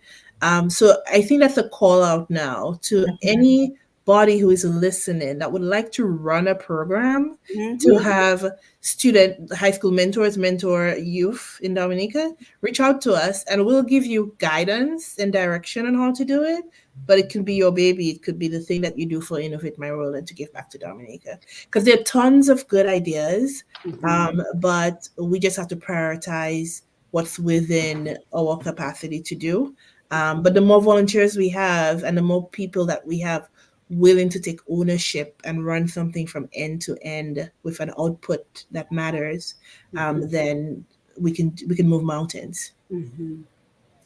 So I think that's a call out now to Mhm. any body who is listening that would like to run a program to Mhm. have student high school mentors mentor youth in Dominica, reach out to us and we'll give you guidance and direction on how to do it. But it can be your baby. It could be the thing that you do for Innovate My World and to give back to Dominica. Because there are tons of good ideas, Mhm. but we just have to prioritize what's within our capacity to do. But the more volunteers we have and the more people that we have willing to take ownership and run something from end to end with an output that matters, then we can move mountains. Mhm.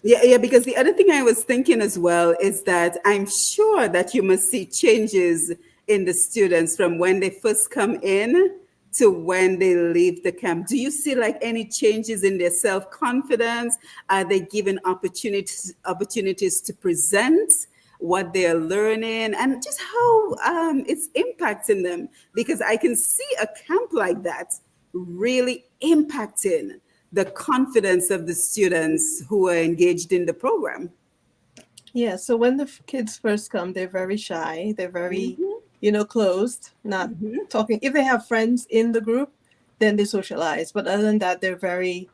Yeah, yeah, because the other thing I was thinking as well is that I'm sure that you must see changes in the students from when they first come in to when they leave the camp. Do you see like any changes in their self-confidence? Are they given opportunities to present what they're learning and just how it's impacting them? Because I can see a camp like that really impacting the confidence of the students who are engaged in the program. Yeah, so when the kids first come, they're very shy. They're very, Mhm. closed, not talking. If they have friends in the group, then they socialize. But other than that, they're very,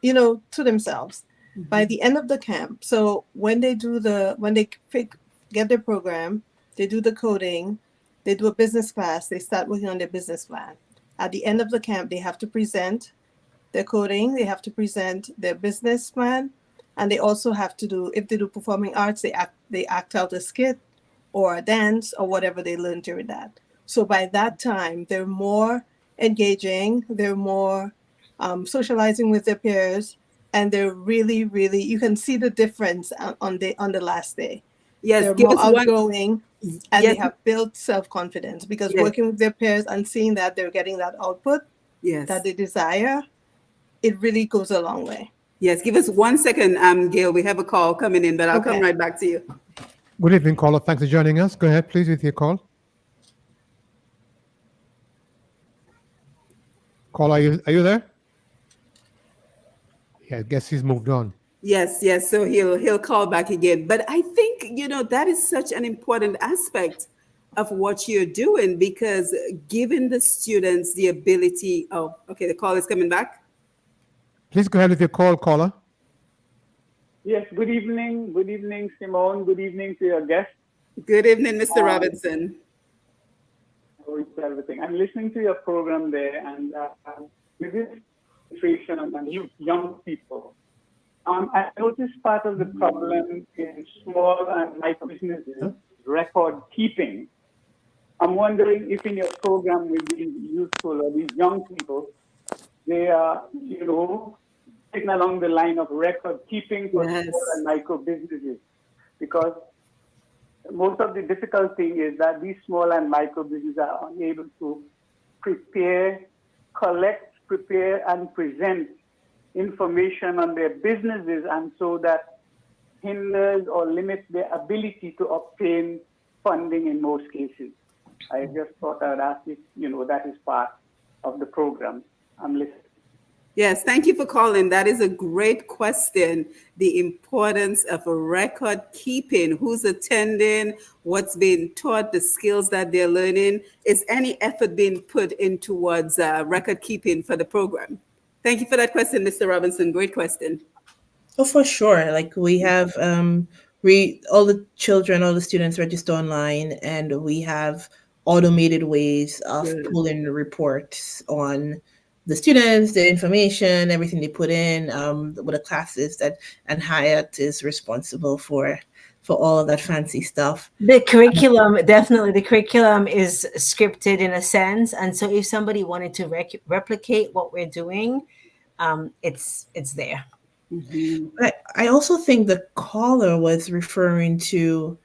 to themselves. By the end of the camp, so when they get their program, they do the coding, they do a business class, they start working on their business plan. At the end of the camp, they have to present their coding, they have to present their business plan, and they also have to do, if they do performing arts, they act out a skit or a dance or whatever they learned during that. So by that time, they're more engaging, they're more socializing with their peers, and they're really, really, you can see the difference on the last day. Yes, They're give more us one. outgoing and they Yes, have built self-confidence because yes, working with their peers and seeing that they're getting that output that yes, they desire, it really goes a long way. yes. Give us 1 second, Gail. We have a call coming in, but I'll come Okay. right back to you. Good evening, caller. Thanks for joining us. Go ahead, please, with your call. Caller, are you there? Yeah, I guess he's moved on. Yes, yes. So he'll call back again. But I think, that is such an important aspect of what you're doing because giving the students the ability. Oh, okay, the call is coming back. Please go ahead with your call, caller. Yes, good evening. Good evening, Simone. Good evening to your guest. Good evening, Mr. Um, Robinson. how is everything? I'm listening to your program there, and with this concentration on young people, I noticed part of the problem in small and micro businesses record keeping. I'm wondering if in your program with these youthful or these young people, they are, taking along the line of record keeping for small and Yes. micro businesses, because most of the difficult thing is that these small and micro businesses are unable to prepare, collect, prepare, and present information on their businesses, and so that hinders or limits their ability to obtain funding in most cases. I just thought I'd ask if that is part of the program. I'm listening. Yes, thank you for calling. That is a great question. The importance of a record keeping, who's attending, what's being taught, the skills that they're learning. Is any effort being put in towards record keeping for the program? Thank you for that question, Mr. Robinson. Great question. Oh, for sure. Like we have we all the children, all the students register online, and we have automated ways of Good. pulling reports on the students, the information, everything they put in, what the classes that, and Hyatt is responsible for all of that fancy stuff. The curriculum, definitely, the curriculum is scripted in a sense, and so if somebody wanted to replicate what we're doing, it's there. Mhm. But I also think the caller was referring to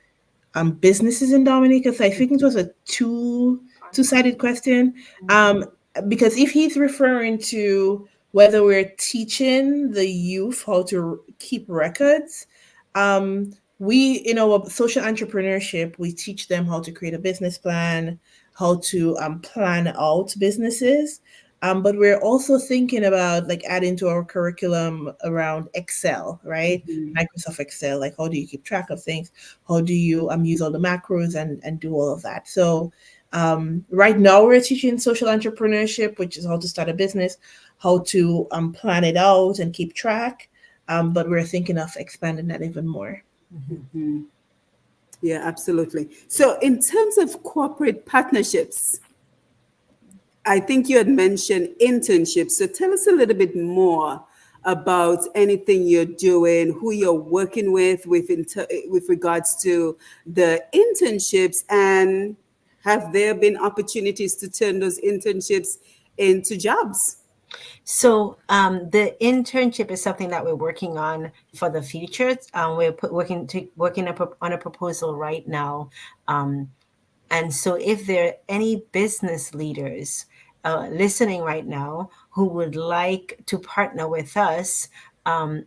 businesses in Dominica. So I think it was a two-sided question. Because if he's referring to whether we're teaching the youth how to keep records, we in our social entrepreneurship, we teach them how to create a business plan, how to plan out businesses. But we're also thinking about like adding to our curriculum around Excel, right? Mhm. Microsoft Excel, like how do you keep track of things? How do you use all the macros and do all of that? So right now we're teaching social entrepreneurship, which is how to start a business, how to plan it out and keep track. But we're thinking of expanding that even more. Mhm. Mhm. Yeah, absolutely. So, in terms of corporate partnerships, I think you had mentioned internships. So, tell us a little bit more about anything you're doing, who you're working with regards to the internships, and have there been opportunities to turn those internships into jobs? So the internship is something that we're working on for the future. We're on a proposal right now. Um, And so, if there are any business leaders listening right now who would like to partner with us,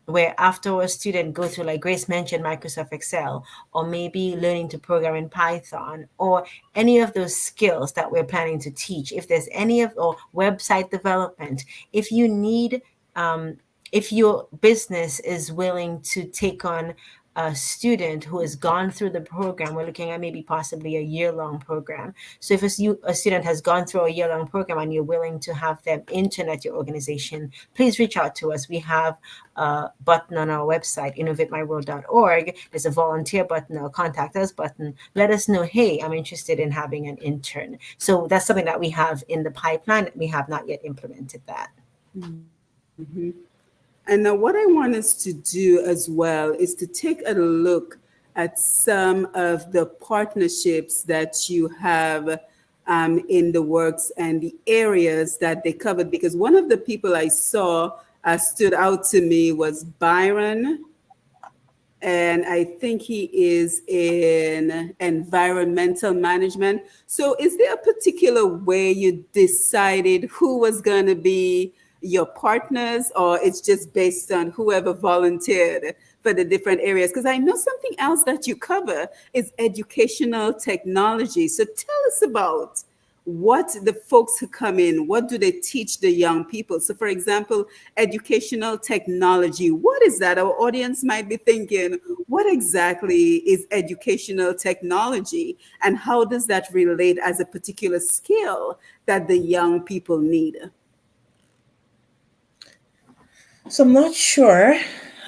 where after a student go through, like Grace mentioned, Microsoft Excel, or maybe learning to program in Python, or any of those skills that we're planning to teach, if there's any of, or website development, if you need, um, if your business is willing to take on a student who has gone through the program, we're looking at maybe possibly a year-long program. So if a student has gone through a year-long program and you're willing to have them intern at your organization, please reach out to us. We have a button on our website, innovatemyworld.org. There's a volunteer button or contact us button. Let us know, hey, I'm interested in having an intern. So that's something that we have in the pipeline. We have not yet implemented that. Mhm. And now, what I want us to do as well is to take a look at some of the partnerships that you have in the works and the areas that they covered. Because one of the people I saw stood out to me was Byron, and I think he is in environmental management. So, is there a particular way you decided who was going to be your partners, or it's just based on whoever volunteered for the different areas? Because I know something else that you cover is educational technology. So, tell us about what the folks who come in, what do they teach the young people? So, for example, educational technology, what is that? Our audience might be thinking, what exactly is educational technology, and how does that relate as a particular skill that the young people need? So I'm not sure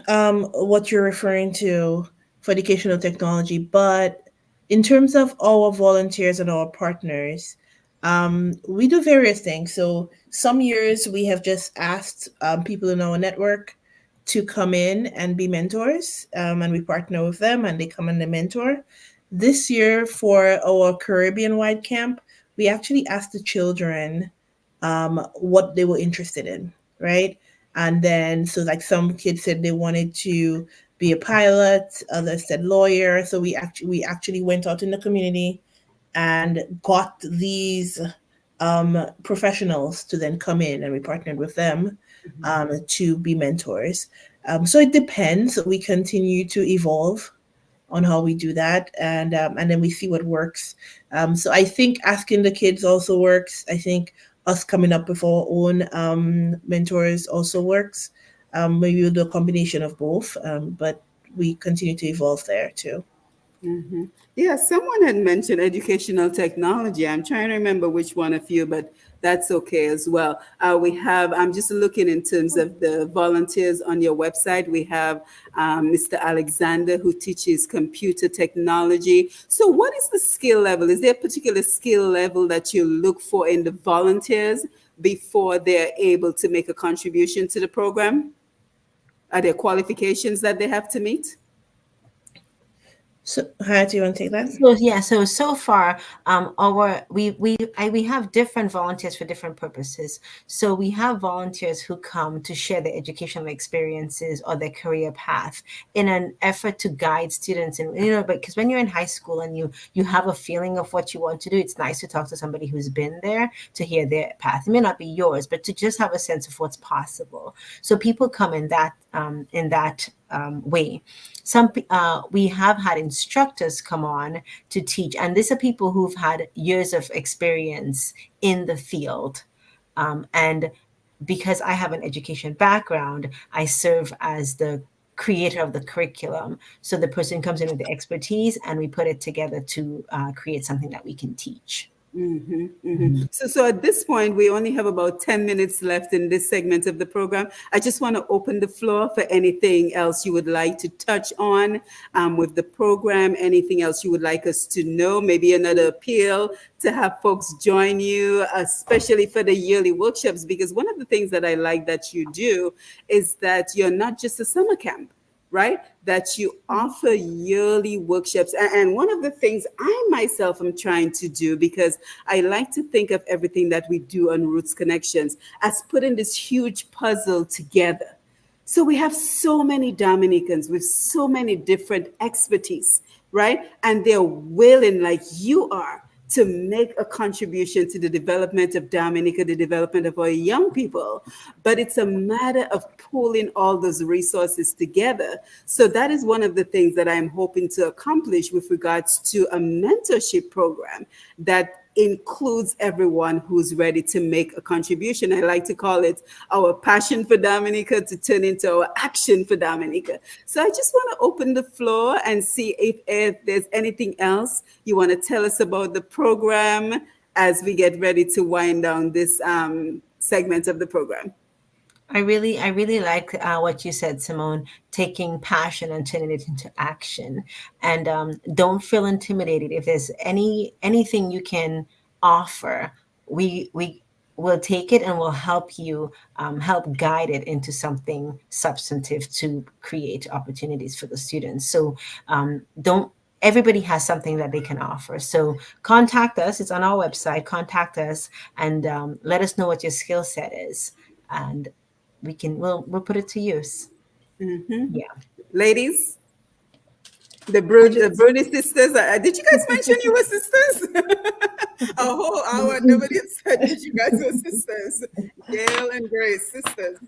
what you're referring to for educational technology, but in terms of our volunteers and our partners, we do various things. So some years we have just asked people in our network to come in and be mentors, and we partner with them and they come and they mentor. This year for our Caribbean wide camp, we actually asked the children what they were interested in, right? And then, so like some kids said they wanted to be a pilot, others said lawyer. So we actually went out in the community and got these professionals to then come in, and we partnered with them to be mentors. So it depends. We continue to evolve on how we do that, and then we see what works. So I think asking the kids also works. I think us coming up with our own mentors also works. Maybe we'll do a combination of both, but we continue to evolve there too. Hmm. Yeah, someone had mentioned educational technology. I'm trying to remember which one of you, but that's okay as well. I'm just looking in terms of the volunteers on your website. We have Mr. Alexander who teaches computer technology. So, what is the skill level? Is there a particular skill level that you look for in the volunteers before they're able to make a contribution to the program? Are there qualifications that they have to meet? So, Hayat, do you want to take that? So yeah, so far, our we have different volunteers for different purposes. So we have volunteers who come to share their educational experiences or their career path in an effort to guide students. And because when you're in high school and you have a feeling of what you want to do, it's nice to talk to somebody who's been there to hear their path. It may not be yours, but to just have a sense of what's possible. So people come in that way. We have had instructors come on to teach, and these are people who've had years of experience in the field. And because I have an education background, I serve as the creator of the curriculum. So the person comes in with the expertise, and we put it together to create something that we can teach. So at this point, we only have about 10 minutes left in this segment of the program. I just want to open the floor for anything else you would like to touch on with the program, anything else you would like us to know, maybe another appeal to have folks join you, especially for the yearly workshops, because one of the things that I like that you do is that you're not just a summer camp, right? That you offer yearly workshops. And one of the things I myself am trying to do, because I like to think of everything that we do on Roots Connections as putting this huge puzzle together. So we have so many Dominicans with so many different expertise, right? And they're willing, like you are, to make a contribution to the development of Dominica, the development of our young people. But it's a matter of pulling all those resources together. So that is one of the things that I'm hoping to accomplish with regards to a mentorship program that includes everyone who's ready to make a contribution. I like to call it our passion for Dominica to turn into our action for Dominica. So I just want to open the floor and see if there's anything else you want to tell us about the program as we get ready to wind down this segment of the program. I really like what you said, Simone. Taking passion and turning it into action, and don't feel intimidated. If there's anything you can offer, we will take it and we'll help you help guide it into something substantive to create opportunities for the students. So don't. Everybody has something that they can offer. So contact us. It's on our website. Contact us and let us know what your skill set is, and we'll put it to use. Yeah. Ladies, I The just Bruni sisters, did you guys mention you were sisters? A whole hour, nobody said that you guys were sisters. Gail and Grace, sisters.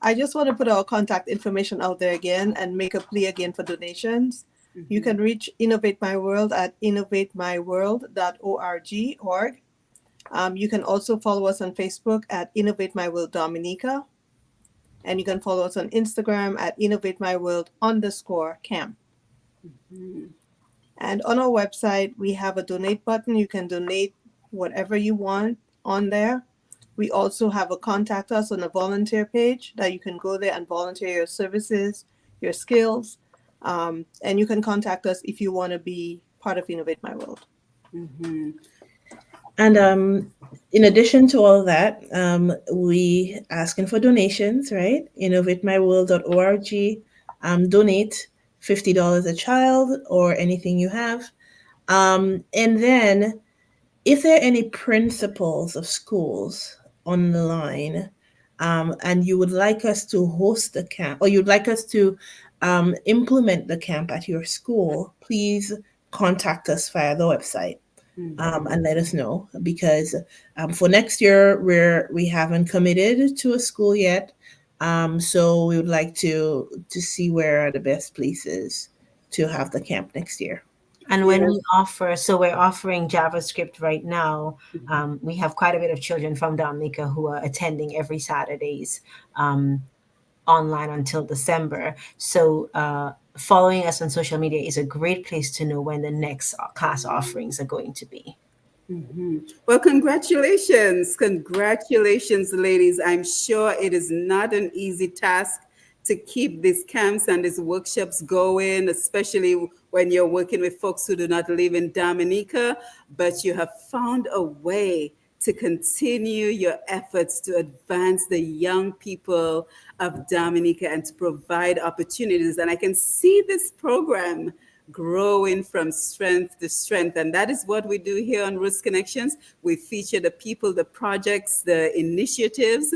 I just want to put our contact information out there again and make a plea again for donations. You can reach Innovate My World at innovatemyworld.org. You can also follow us on Facebook at Innovate My World Dominica. And you can follow us on Instagram at innovatemyworld_camp. And on our website, we have a donate button. You can donate whatever you want on there. We also have a contact us on a volunteer page that you can go there and volunteer your services, your skills. And you can contact us if you want to be part of Innovate My World. And in addition to all that, we asking for donations, right? Innovatemyworld.org. Donate $50 a child or anything you have. And then, if there are any principals of schools on the line, and you would like us to host the camp, or you'd like us to implement the camp at your school, please contact us via the website. And let us know, because for next year we haven't committed to a school yet, so we would like to see where are the best places to have the camp next year. And when we offer, so we're offering JavaScript right now. We have quite a bit of children from Dominica who are attending every Saturdays online until December. So following us on social media is a great place to know when the next class offerings are going to be. Well, congratulations. Congratulations, ladies. I'm sure it is not an easy task to keep these camps and these workshops going, especially when you're working with folks who do not live in Dominica, but you have found a way to continue your efforts to advance the young people of Dominica and to provide opportunities. And I can see this program growing from strength to strength. And that is what we do here on Roots Connections. We feature the people, the projects, the initiatives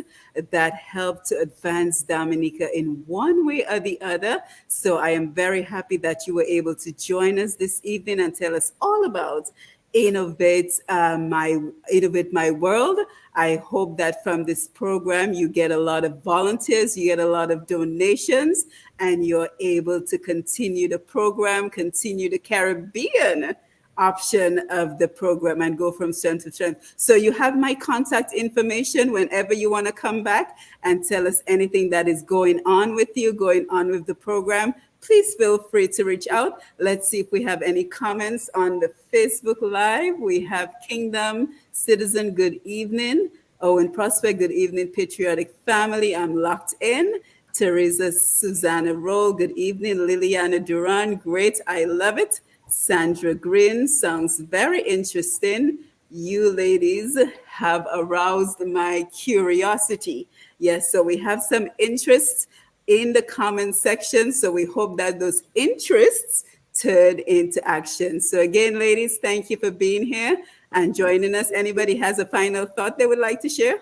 that help to advance Dominica in one way or the other. So I am very happy that you were able to join us this evening and tell us all about Innovate My World. I hope that from this program you get a lot of volunteers, you get a lot of donations, and you're able to continue the program, continue the Caribbean option of the program and go from strength to strength. So you have my contact information whenever you want to come back and tell us anything that is going on with you, going on with the program. Please feel free to reach out. Let's see if we have any comments on the Facebook Live. We have Kingdom Citizen, good evening. Owen Prospect, good evening. Patriotic Family, I'm locked in. Teresa Susanna Roll, good evening. Liliana Duran, great, I love it. Sandra Green, sounds very interesting. You ladies have aroused my curiosity. Yes, so we have some interest in the comment section. So we hope that those interests turn into action. So again, ladies, thank you for being here and joining us. Anybody has a final thought they would like to share?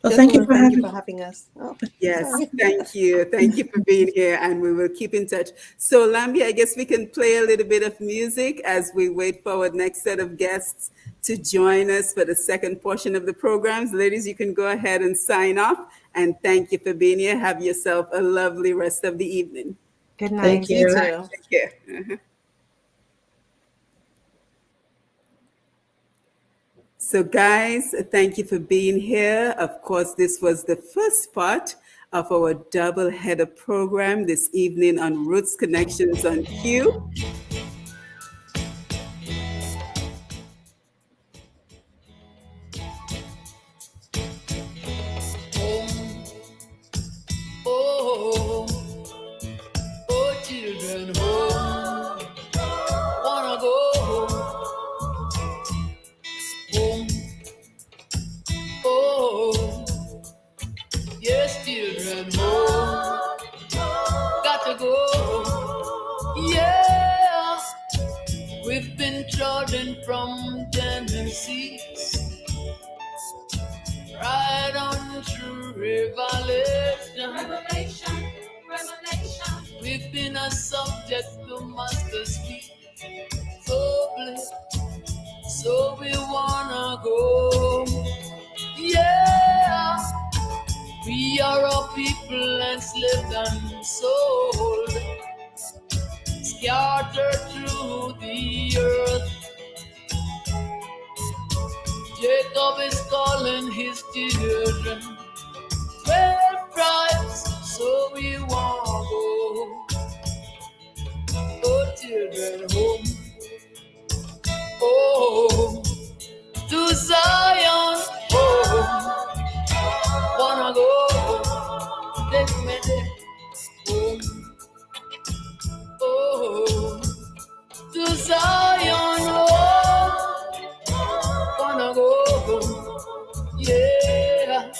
Well, Just thank you want to for thank you having for having us. Oh, Yes, sorry. thank you. Thank you for being here, and we will keep in touch. So, Lambi, I guess we can play a little bit of music as we wait for our next set of guests to join us for the second portion of the programs. Ladies, you can go ahead and sign off, and thank you for being here. Have yourself a lovely rest of the evening. Good Thank night. You you. too. Take care. So, guys, thank you for being here. Of course, this was the first part of our double header program this evening on Roots Connections on Q. Home, oh, oh, children, home. Wanna go home, oh, yes, children, home. Got to go, yeah. We've been trodden from Genesis right on through Revelation. We've been a subject to master's feet. So blessed, so we wanna go. Yeah, we are a people enslaved and sold, scattered through the earth. Jacob is calling his children 12 tribes, so we wanna go. Oh, children, home, oh, to Zion, oh, wanna go. Take me there, home, oh, to Zion, oh, wanna go. Yeah,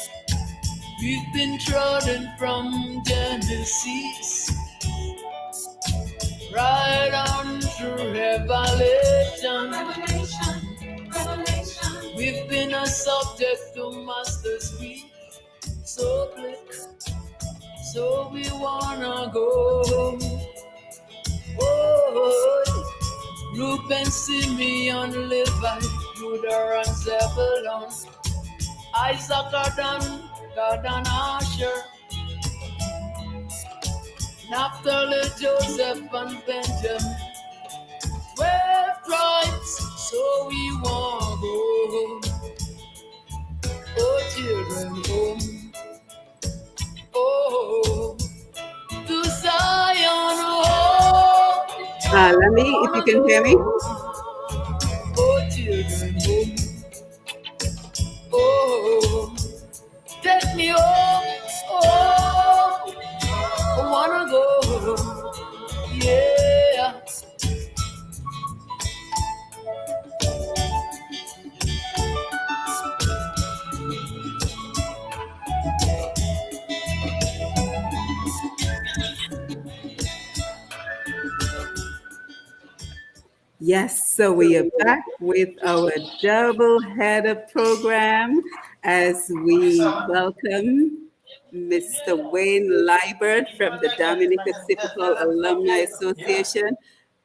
we've been trodden from Genesis right on through Revelation. We've been a subject to master's feet. So blessed, so we wanna go. Oh, Reuben, Simeon, Levi, Judah, and Zebulun, Isaac, Adam, God, and Asher, Naphtali, Joseph, and Benjamin. 12 tribes, so we want go. Oh, children, home. Oh, to Zion, oh, Lambi, if you wanna can hear me. go. Oh, children, home. Oh, take me home. Oh, I wanna go. Yeah. Yes, so we are back with our double header program as we welcome Mr. Wayne Liebert from the Dominica City Hall Alumni Association.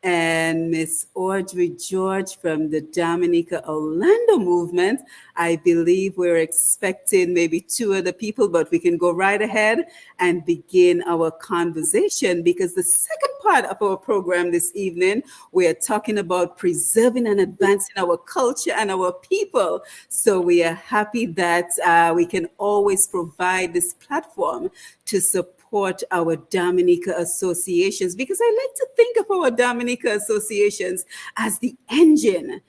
and Miss Audrey George from the Dominica Orlando movement. I believe we're expecting maybe two other people, but we can go right ahead and begin our conversation because the second part of our program this evening, we are talking about preserving and advancing our culture and our people. So we are happy that we can always provide this platform to support our Dominica associations because I like to think of our Dominica associations as the engine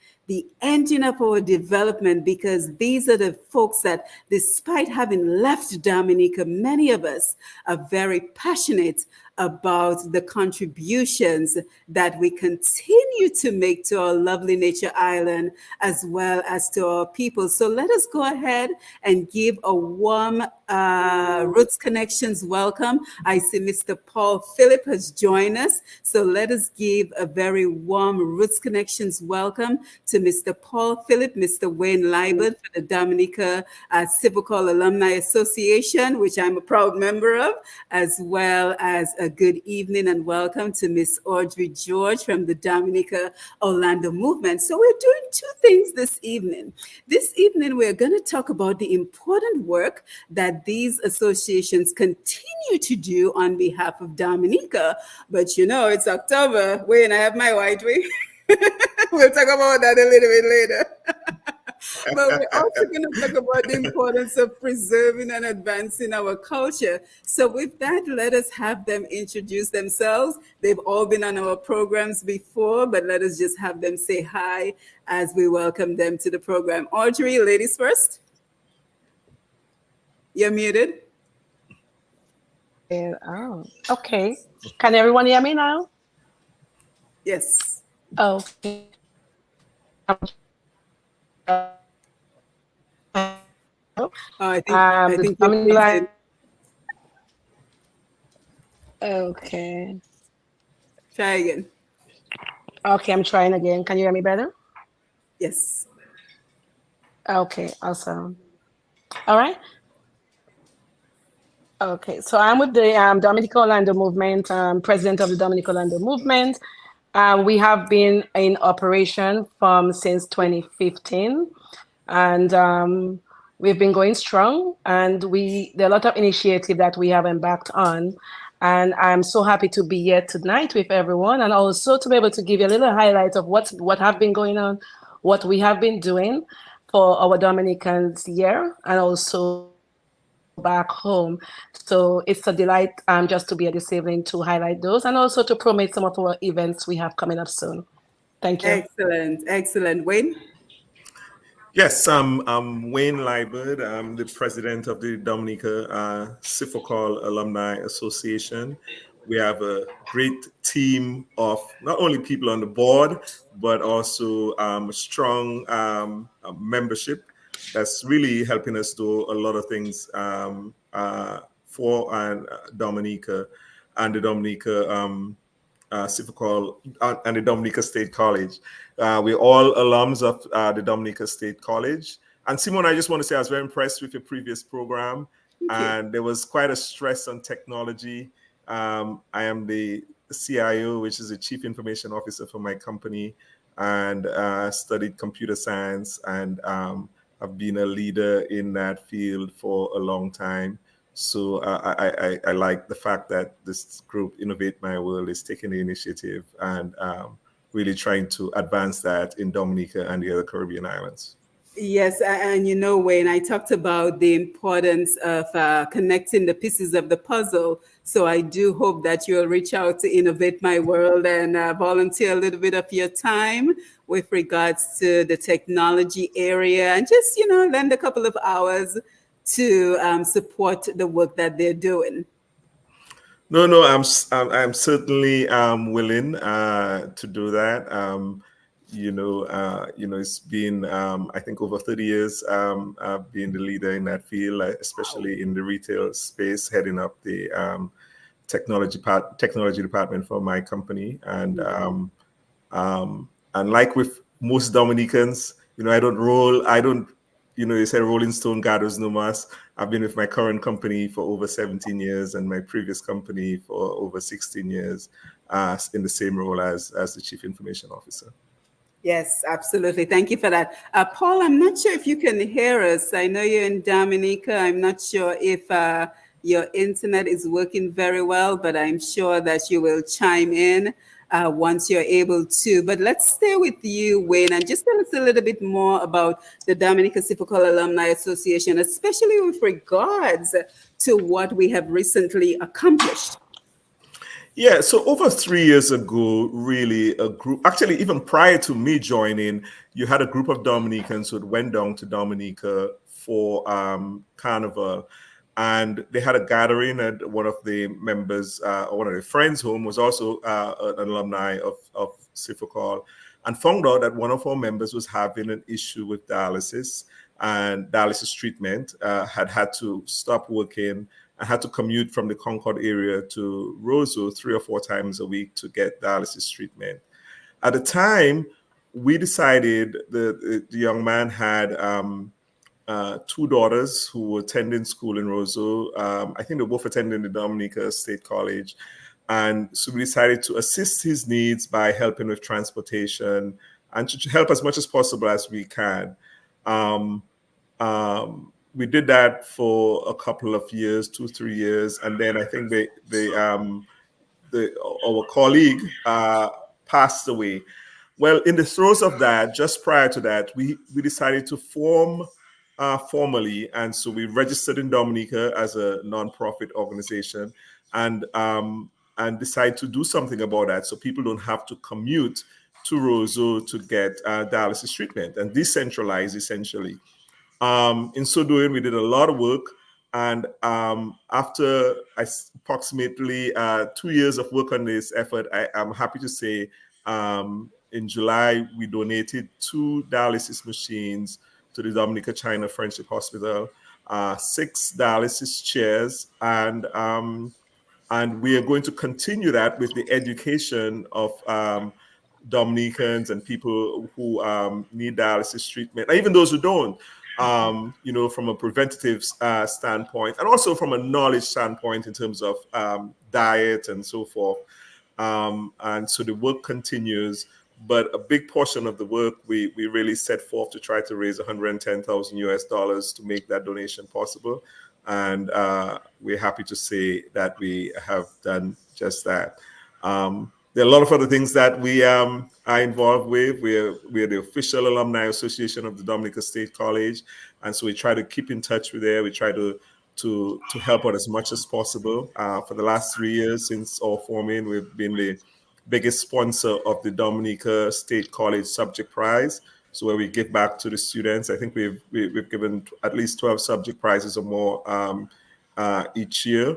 of our development, because these are the folks that, despite having left Dominica, many of us are very passionate about the contributions that we continue to make to our lovely nature island as well as to our people. So let us go ahead and give a warm Roots Connections welcome. I see Mr. Paul Phillip has joined us. So let us give a very warm Roots Connections welcome to Mr. Paul Phillip, Mr. Wayne Liebert for the Dominica Civil Call Alumni Association, which I'm a proud member of, as well as a good evening and welcome to Miss Audrey George from the Dominica Orlando movement. So we're doing two things this evening. This evening, we're going to talk about the important work that these associations continue to do on behalf of Dominica. But you know, it's October. Wayne, I have my white wig. We'll talk about that a little bit later. But we're also going to talk about the importance of preserving and advancing our culture. So with that, let us have them introduce themselves. They've all been on our programs before, but let us just have them say hi as we welcome them to the program. Audrey, ladies first. You're muted. Okay. Can everyone hear me now? Yes. Okay. Oh, I The think you're Dominica. freezing. Okay. Try again. Okay, I'm trying again. Can you hear me better? Yes. Okay, awesome. All right. Okay, so I'm with the Dominica Orlando movement, president of the Dominica Orlando movement. We have been in operation from since 2015, and we've been going strong. And there are a lot of initiative that we have embarked on, and I'm so happy to be here tonight with everyone, and also to be able to give you a little highlight of what have been going on, what we have been doing for our Dominicans here, and also back home. So it's a delight just to be here this evening to highlight those and also to promote some of our events we have coming up soon. Thank you. Excellent. Excellent. Wayne? Yes, I'm Wayne Liebert. I'm the president of the Dominica Sifokal Alumni Association. We have a great team of not only people on the board, but also a strong membership that's really helping us do a lot of things for Dominica and the Dominica Sifokal and the Dominica State College. We're all alums of the Dominica State College. And Simon, I just want to say I was very impressed with your previous program. And there was quite a stress on technology. I am the CIO, which is the Chief Information Officer for my company, and studied computer science, and I've been a leader in that field for a long time. So I like the fact that this group, Innovate My World, is taking the initiative and really trying to advance that in Dominica and the other Caribbean islands. Yes, and you know, Wayne, I talked about the importance of connecting the pieces of the puzzle. So I do hope that you'll reach out to Innovate My World and volunteer a little bit of your time with regards to the technology area and just, you know, lend a couple of hours to support the work that they're doing. No, I'm certainly willing to do that. It's been I think over 30 years I've been the leader in that field, especially in the retail space, heading up the technology department for my company, and like with most Dominicans, I don't, you say Rolling Stone gathers no mass. I've been with my current company for over 17 years and my previous company for over 16 years in the same role as the Chief Information Officer. Yes, absolutely. Thank you for that. Paul, I'm not sure if you can hear us. I know you're in Dominica. I'm not sure if your internet is working very well, but I'm sure that you will chime in once you're able to. But let's stay with you, Wayne, and just tell us a little bit more about the Dominica Civil Alumni Association, especially with regards to what we have recently accomplished. Yeah, so over 3 years ago, really a group, actually, even prior to me joining, you had a group of Dominicans who went down to Dominica for Carnival. And they had a gathering at one of the members, or one of their friends' home, was also an alumni of Cifocall, and found out that one of our members was having an issue with dialysis and dialysis treatment, had to stop working and had to commute from the Concord area to Roseau 3 or 4 times a week to get dialysis treatment. At the time, we decided the young man had 2 daughters who were attending school in Roseau. I think they both attending the Dominica State College. And so we decided to assist his needs by helping with transportation and to help as much as possible as we can. We did that for a couple of years, 2, 3 years, and then I think our colleague passed away. Well, in the throes of that, just prior to that, we decided to form formally, and so we registered in Dominica as a nonprofit organization, and decide to do something about that, so people don't have to commute to Roseau to get dialysis treatment and decentralize essentially. In so doing, we did a lot of work. And after approximately 2 years of work on this effort, I'm happy to say in July, we donated 2 dialysis machines to the Dominica China Friendship Hospital, 6 dialysis chairs, and we are going to continue that with the education of Dominicans and people who need dialysis treatment, even those who don't, from a preventative standpoint, and also from a knowledge standpoint in terms of diet and so forth. And so the work continues, but a big portion of the work we really set forth to try to raise 110,000 US dollars to make that donation possible. And we're happy to say that we have done just that. There are a lot of other things that we are involved with. We're the official alumni association of the Dominica State College, and so we try to keep in touch with there. We try to help out as much as possible. For the last 3 years since our forming, we've been the biggest sponsor of the Dominica State College Subject Prize. So where we give back to the students. I think we've given at least 12 subject prizes or more each year.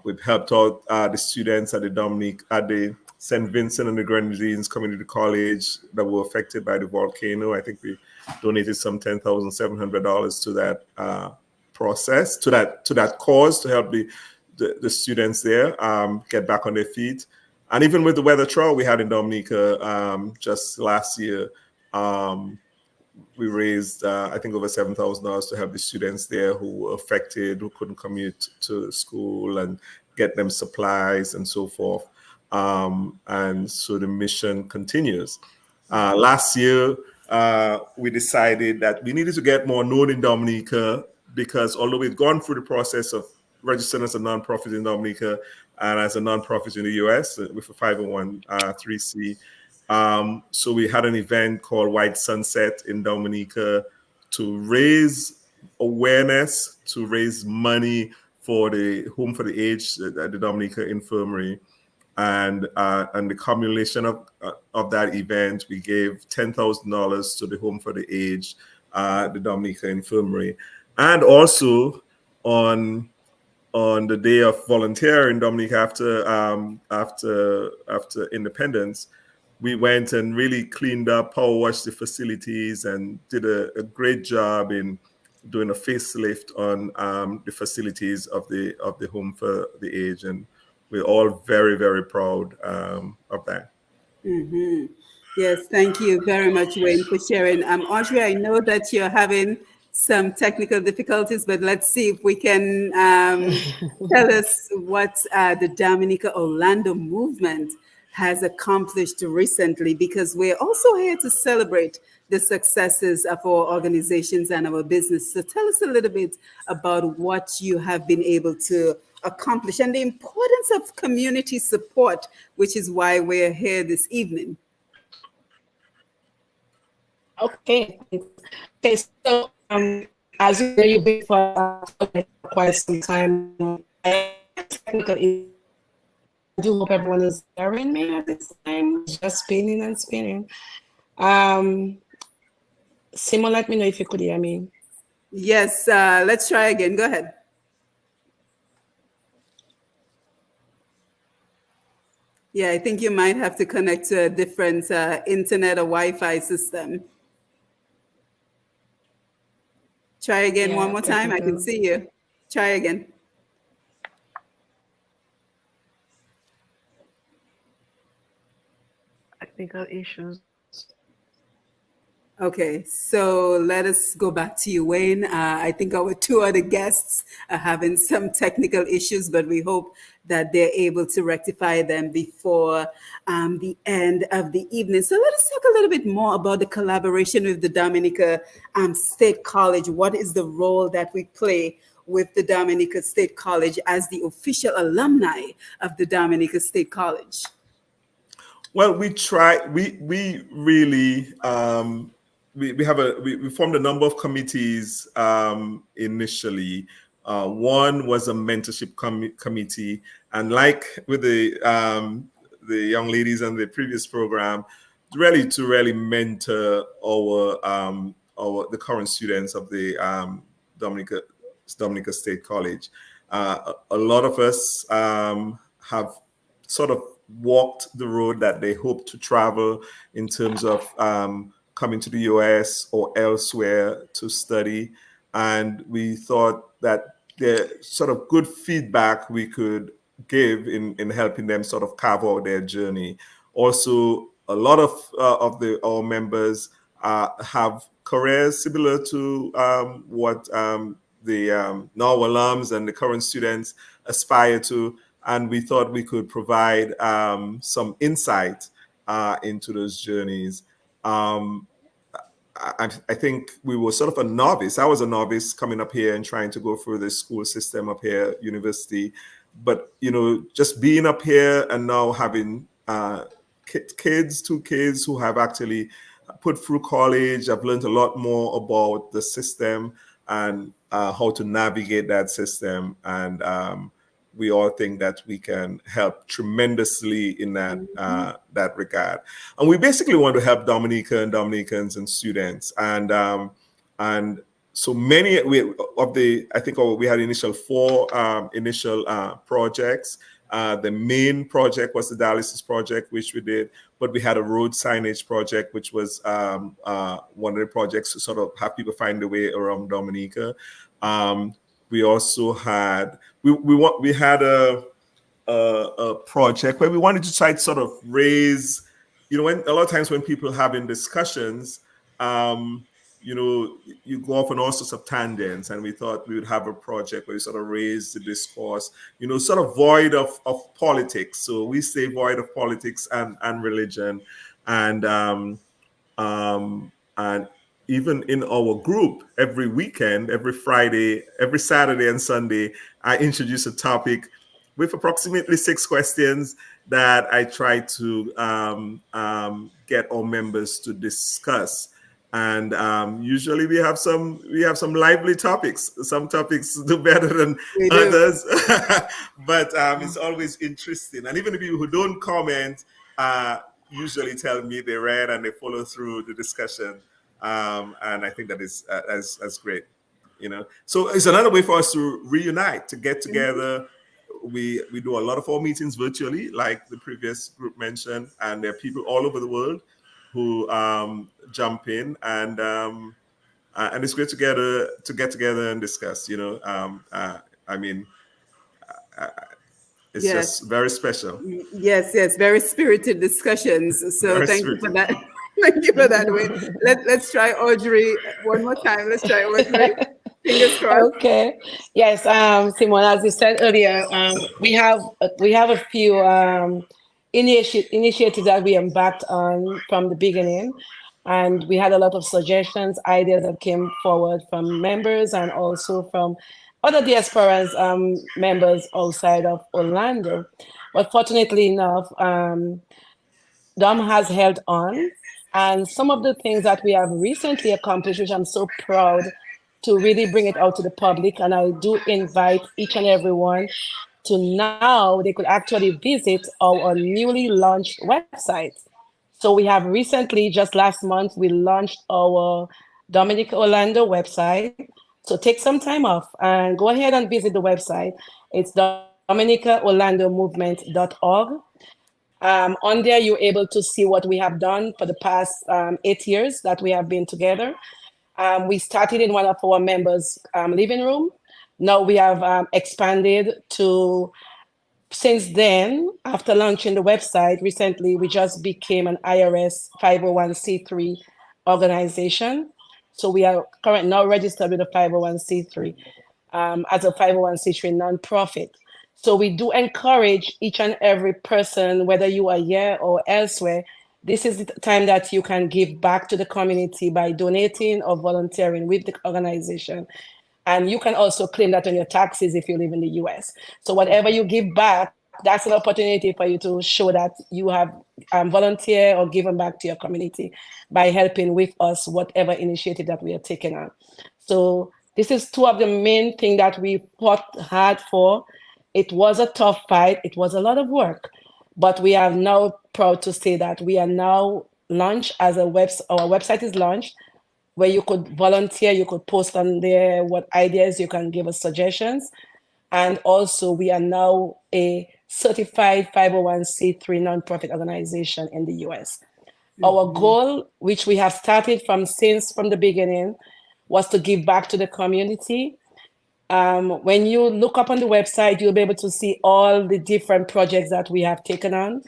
We've helped out the students at the St. Vincent and the Grenadines Community College that were affected by the volcano. I think we donated some $10,700 to that process, to that cause, to help the students there get back on their feet. And even with the weather trial we had in Dominica just last year, we raised, I think, over $7,000 to help the students there who were affected, who couldn't commute to school, and get them supplies and so forth. And so the mission continues. Last year, we decided that we needed to get more known in Dominica, because although we've gone through the process of registering as a nonprofit in Dominica and as a nonprofit in the US with a 501(c), so we had an event called White Sunset in Dominica to raise awareness, to raise money for the Home for the Aged at the Dominica Infirmary. And the culmination of that event, we gave $10,000 to the Home for the Aged, the Dominica Infirmary. And also on the day of volunteering in Dominica after independence, we went and really cleaned up, power washed the facilities, and did a great job in doing a facelift on the facilities of the Home for the Aged, and we're all very, very proud of that. Mm-hmm. Yes, thank you very much, Wayne, for sharing. Audrey, I know that you're having some technical difficulties, but let's see if we can tell us what the Dominica Orlando movement has accomplished recently, because we're also here to celebrate the successes of our organizations and our business. So tell us a little bit about what you have been able to accomplish and the importance of community support, which is why we're here this evening. Okay. Okay. So, as you know, you've been for quite some time. Technical issues. I do hope everyone is hearing me at this time. Just spinning and spinning. Simon, let me know if you could hear me. Yes, let's try again. Go ahead. Yeah, I think you might have to connect to a different internet or Wi-Fi system. Try again one Yeah, more time. I can see you. Try again. technical issues. Okay, so let us go back to you, Wayne. I think our two other guests are having some technical issues, but we hope that they're able to rectify them before the end of the evening. So let us talk a little bit more about the collaboration with the Dominica State College. What is the role that we play with the Dominica State College as the official alumni of the Dominica State College? Well, we try. We really we formed a number of committees initially. One was a mentorship committee, and like with the young ladies on the previous program, really to really mentor our the current students of the Dominica State College. A lot of us have sort of walked the road that they hope to travel in terms of coming to the US or elsewhere to study. And we thought that the sort of good feedback we could give in helping them sort of carve out their journey. Also, a lot of our members have careers similar to what the now alums and the current students aspire to, and we thought we could provide some insight into those journeys. Um, I think we were sort of a novice. I was a novice coming up here and trying to go through the school system up here, university. But just being up here and now having two kids who have actually put through college, I've learned a lot more about the system and how to navigate that system. And we all think that we can help tremendously in that regard. And we basically want to help Dominica and Dominicans and students. And so many I think we had initial four initial projects. The main project was the dialysis project, which we did, but we had a road signage project, which was one of the projects to sort of have people find their way around Dominica. We also had we had a project where we wanted to try to sort of raise, when a lot of times when people having discussions, you go off on all sorts of tangents, and we thought we would have a project where we sort of raise the discourse, sort of void of politics. So we say void of politics and religion, and even in our group, every weekend, every Friday, every Saturday and Sunday, I introduce a topic with approximately 6 questions that I try to get our members to discuss. And usually we have some lively topics. Some topics do better than others, but it's always interesting. And even the people who don't comment usually tell me they read and they follow through the discussion. And I think that is as great, So it's another way for us to reunite, to get together. We do a lot of our meetings virtually, like the previous group mentioned, and there are people all over the world who jump in, and it's great to get together and discuss. I mean, it's Yes. just very special. Yes, very spirited discussions. So Very thank you for spirited. that. Thank you for that, Wayne. Let's try Audrey one more time. Let's try Audrey. Fingers crossed. Okay. Yes, Simone, as you said earlier, we have a few initiatives that we embarked on from the beginning, and we had a lot of suggestions, ideas that came forward from members and also from other diasporas members outside of Orlando. But fortunately enough, Dom has held on, and some of the things that we have recently accomplished, which I'm so proud to really bring it out to the public. And I do invite each and everyone to now they could actually visit our newly launched website. So we have recently, just last month, we launched our Dominica Orlando website. So take some time off and go ahead and visit the website. It's dominicaorlandomovement.org. On there, you're able to see what we have done for the past 8 years that we have been together. We started in one of our members' living room. Now we have expanded to, since then, after launching the website recently, we just became an IRS 501c3 organization. So we are currently now registered with a 501c3 as a 501c3 nonprofit. So we do encourage each and every person, whether you are here or elsewhere, this is the time that you can give back to the community by donating or volunteering with the organization. And you can also claim that on your taxes if you live in the US. So whatever you give back, that's an opportunity for you to show that you have volunteer or given back to your community by helping with us, whatever initiative that we are taking on. So this is two of the main things that we fought hard for. It was a tough fight. It was a lot of work, but we are now proud to say that we are now launched as a our website is launched where you could volunteer, you could post on there what ideas, you can give us suggestions. And also we are now a certified 501c3 nonprofit organization in the US. Our goal, which we have started from the beginning, was to give back to the community. When you look up on the website, you'll be able to see all the different projects that we have taken on,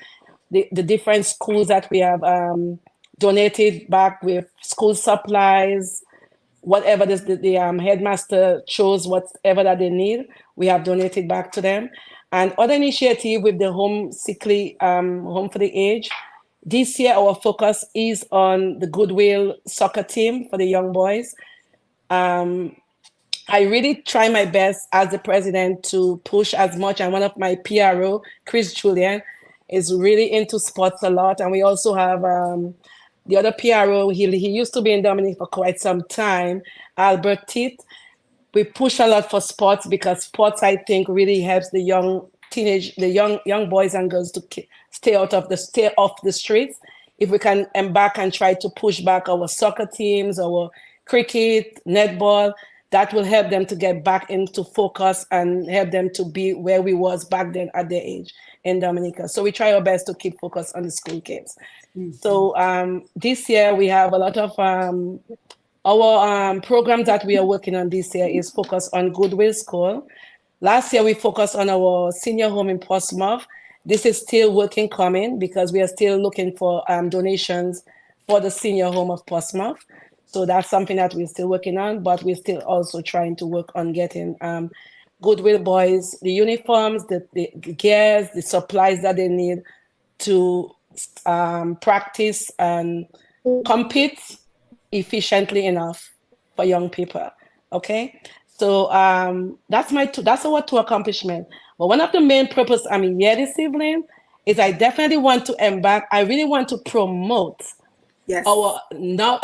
the different schools that we have donated back with school supplies, whatever the headmaster chose, whatever that they need, we have donated back to them. And other initiative with the home sickly, home for the age. This year, our focus is on the Goodwill soccer team for the young boys. I really try my best as the president to push as much. And one of my PRO, Chris Julian, is really into sports a lot. And we also have the other PRO, he used to be in Dominica for quite some time, Albert Teet. We push a lot for sports because sports, I think, really helps the young boys and girls to stay off the streets. If we can embark and try to push back our soccer teams, our cricket, netball, that will help them to get back into focus and help them to be where we was back then at their age in Dominica. So we try our best to keep focus on the school kids. So this year we have a lot of our programs that we are working on this year is focused on Goodwill School. Last year we focused on our senior home in Portsmouth. This is still work in coming because we are still looking for donations for the senior home of Portsmouth. So that's something that we're still working on, but we're still also trying to work on getting Goodwill boys, the uniforms, the gears, the supplies that they need to practice and compete efficiently enough for young people. Okay, so that's our two accomplishments. But one of the main purpose I'm here this evening is I definitely want to embark. I really want to promote. Yes. And that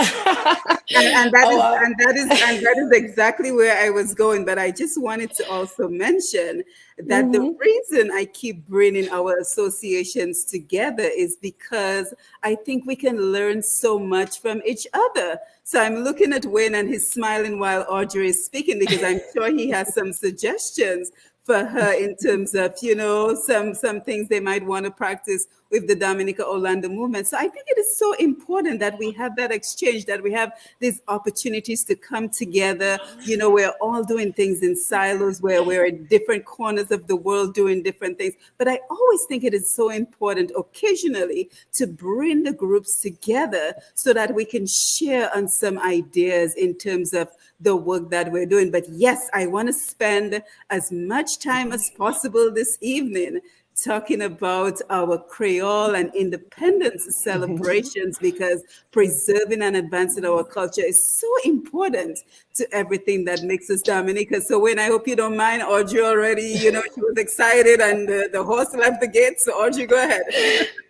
is exactly where I was going. But I just wanted to also mention that the reason I keep bringing our associations together is because I think we can learn so much from each other. So I'm looking at Wayne and he's smiling while Audrey is speaking because I'm sure he has some suggestions for her in terms of, some things they might want to practice with the Dominica Orlando movement. So I think it is so important that we have that exchange, that we have these opportunities to come together. You know, we're all doing things in silos where we're in different corners of the world doing different things. But I always think it is so important occasionally to bring the groups together so that we can share on some ideas in terms of the work that we're doing. But yes, I want to spend as much time as possible this evening talking about our Creole and independence celebrations, because preserving and advancing our culture is so important to everything that makes us Dominica. So when I hope you don't mind, Audrey already, you know, she was excited and the horse left the gate. So Audrey, go ahead.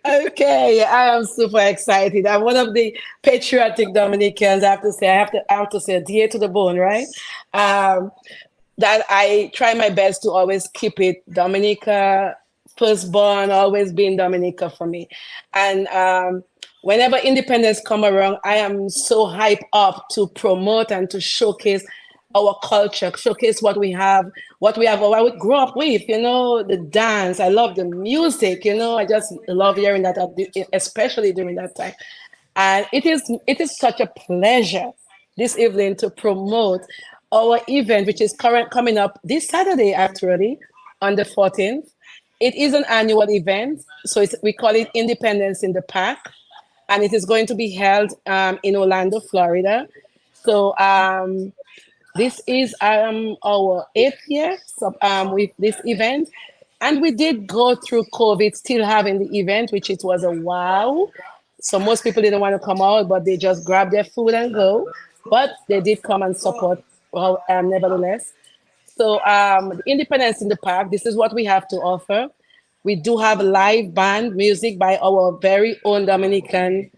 Okay, I am super excited. I'm one of the patriotic Dominicans. I have to say, dear to the bone, right? That I try my best to always keep it Dominica, firstborn, always being Dominica for me. And whenever independence come around, I am so hyped up to promote and to showcase our culture, showcase what we have, what we grew up with, you know, the dance. I love the music, you know, I just love hearing that, especially during that time. And it is such a pleasure this evening to promote our event, which is coming up this Saturday, actually, on the 14th. It is an annual event, so we call it Independence in the Park, and it is going to be held in Orlando, Florida. So this is our 8th year with this event, and we did go through COVID, still having the event, which it was a wow. So most people didn't want to come out, but they just grabbed their food and go. But they did come and support, well, nevertheless. So the Independence in the Park, this is what we have to offer. We do have live band music by our very own Dominican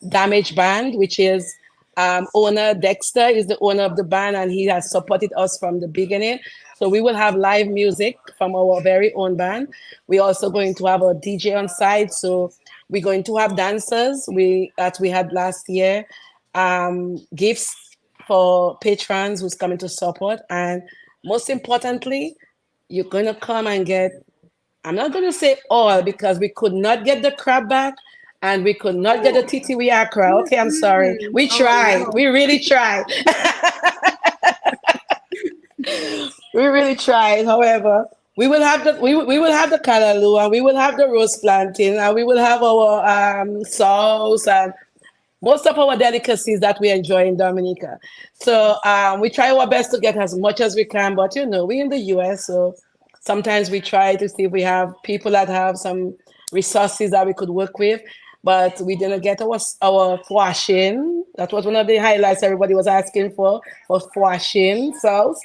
Damage Band, which is owner Dexter is the owner of the band, and he has supported us from the beginning. So we will have live music from our very own band. We're also going to have a DJ on site. So we're going to have dancers that we had last year, gifts for patrons who's coming to support, and most importantly, you're gonna come and get, I'm not gonna say all because we could not get the crab back and we could not get the titi akra. Okay, I'm sorry. We tried. We really tried. We really tried. However, we will have the callaloo, and we will have the roast plantain, and we will have our sauce and most of our delicacies that we enjoy in Dominica. So we try our best to get as much as we can, but you know, we're in the US, so sometimes we try to see if we have people that have some resources that we could work with, but we didn't get our foie. That was one of the highlights everybody was asking for, was foie sauce.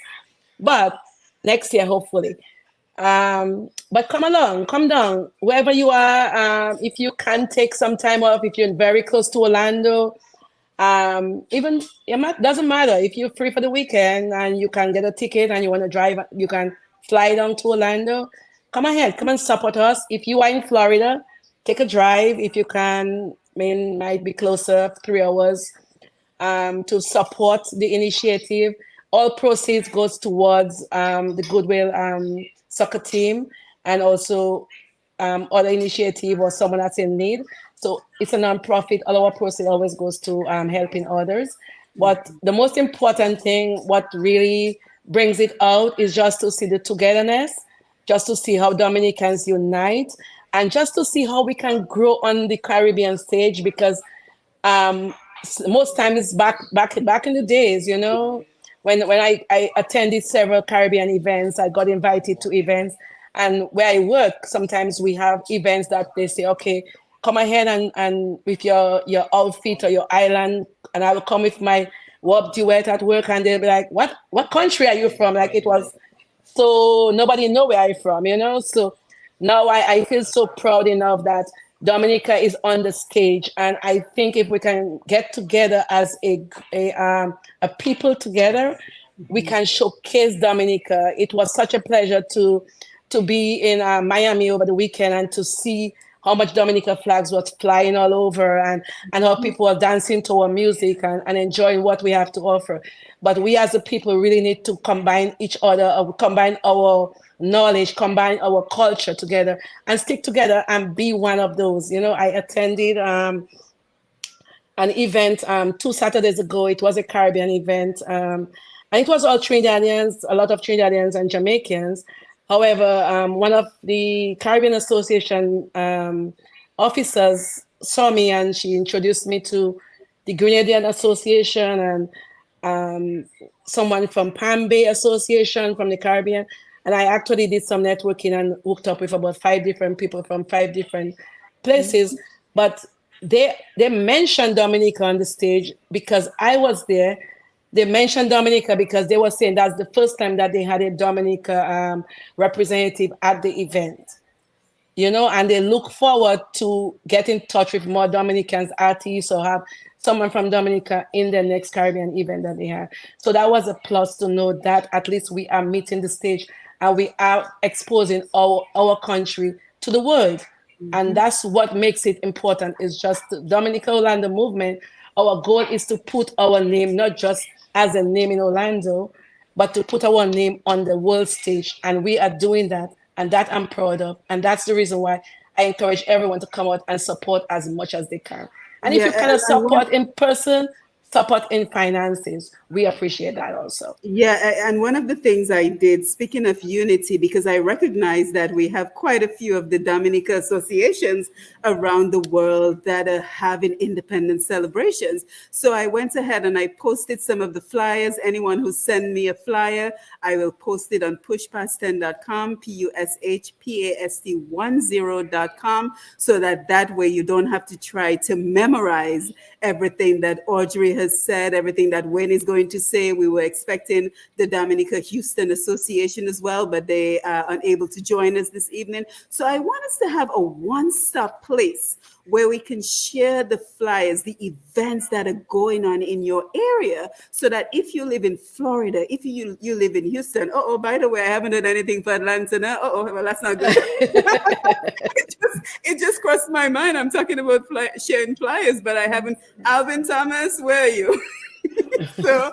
But next year, hopefully. But come along, come down, wherever you are. If you can take some time off, if you're very close to Orlando, even it doesn't matter if you're free for the weekend and you can get a ticket and you want to drive, you can fly down to Orlando. Come ahead, come and support us. If you are in Florida, take a drive if you can. Might be closer, 3 hours, to support the initiative. All proceeds goes towards the Goodwill soccer team, and also other initiative or someone that's in need. So it's a nonprofit. All our proceeds always goes to helping others. But the most important thing, what really brings it out, is just to see the togetherness, just to see how Dominicans unite, and just to see how we can grow on the Caribbean stage. Because most times back in the days, you know, when I attended several Caribbean events, I got invited to events, and where I work, sometimes we have events that they say, okay, come ahead and with your outfit or your island, and I will come with my warp duet at work, and they'll be like, what country are you from? Like, it was so nobody know where I'm from, you know. So now I feel so proud enough that Dominica is on the stage, and I think if we can get together as a people together, we can showcase Dominica. It was such a pleasure to be in Miami over the weekend and to see how much Dominica flags was flying all over, and how people are dancing to our music and enjoying what we have to offer. But we as a people really need to combine each other, combine our knowledge, combine our culture together and stick together and be one of those. I attended an event 2 Saturdays ago. It was a Caribbean event, and it was all Trinidadians, a lot of Trinidadians and Jamaicans. However, one of the Caribbean Association officers saw me, and she introduced me to the Grenadian Association and someone from Palm Bay Association from the Caribbean. And I actually did some networking and hooked up with about 5 different people from 5 different places. But they mentioned Dominica on the stage because I was there. They mentioned Dominica because they were saying that's the first time that they had a Dominica representative at the event. And they look forward to get in touch with more Dominicans artists or have someone from Dominica in the next Caribbean event that they have. So that was a plus to know that at least we are meeting the stage and we are exposing our country to the world. And that's what makes it important. Is just the Dominica Orlando movement. Our goal is to put our name, not just as a name in Orlando, but to put our name on the world stage. And we are doing that. And that I'm proud of. And that's the reason why I encourage everyone to come out and support as much as they can. And if you cannot support in person, support in finances. We appreciate that also. Yeah, and one of the things I did, speaking of unity, because I recognize that we have quite a few of the Dominica associations around the world that are having independence celebrations. So I went ahead and I posted some of the flyers. Anyone who send me a flyer, I will post it on pushpast10.com, pushpast10.com, so that way you don't have to try to memorize everything that Audrey has said, everything that Wayne is going to say. We were expecting the Dominica Houston Association as well, but they are unable to join us this evening. So I want us to have a one-stop place where we can share the flyers, the events that are going on in your area, so that if you live in Florida, if you live in Houston, by the way, I haven't done anything for Atlanta now. Well, that's not good. it just crossed my mind. I'm talking about sharing flyers, but I haven't. Alvin Thomas, where are you? So,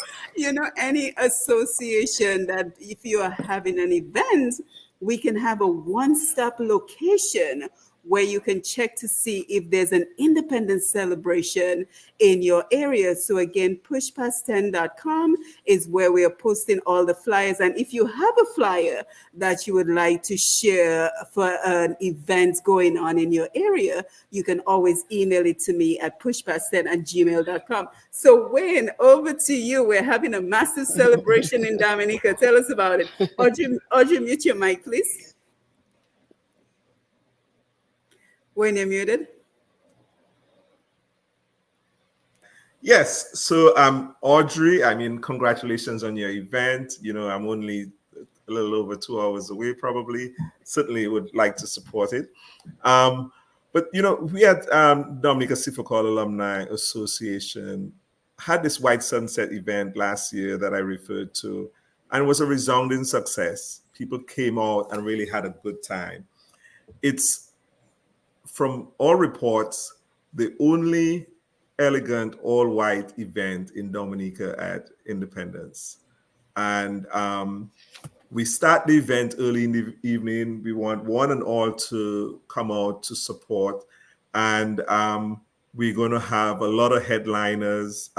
any association that if you are having an event, we can have a one-stop location where you can check to see if there's an independence celebration in your area. So again, pushpast10.com is where we are posting all the flyers. And if you have a flyer that you would like to share for an event going on in your area, you can always email it to me at pushpast10@gmail.com. So Wayne, over to you. We're having a massive celebration in Dominica. Tell us about it. Audrey, mute your mic, please. When you're muted. Yes. So, Audrey, congratulations on your event. I'm only a little over 2 hours away, probably. Certainly would like to support it. But, we at Dominica Sifakal Alumni Association had this White Sunset event last year that I referred to, and it was a resounding success. People came out and really had a good time. It's, from all reports, the only elegant all-white event in Dominica at Independence. And we start the event early in the evening. We want one and all to come out to support. And we're going to have a lot of headliners,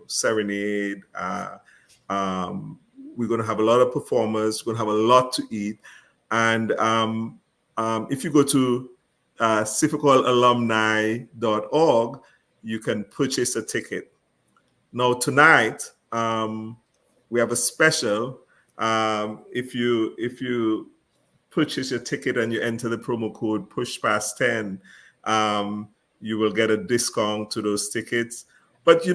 serenade. We're going to have a lot of performers. We're going to have a lot to eat. And if you go to civicalalumni.org, you can purchase a ticket. Now tonight, we have a special. If you purchase your ticket and you enter the promo code PUSHPAST10, you will get a discount to those tickets. But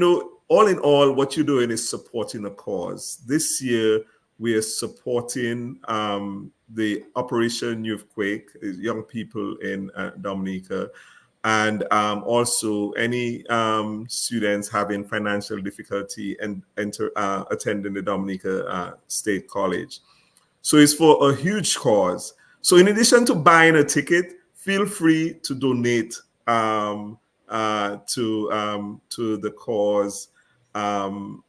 all in all, what you're doing is supporting a cause. This year, we are supporting the Operation Youthquake, young people in Dominica, and also any students having financial difficulty and attending the Dominica State College. So it's for a huge cause. So in addition to buying a ticket, feel free to donate to the cause in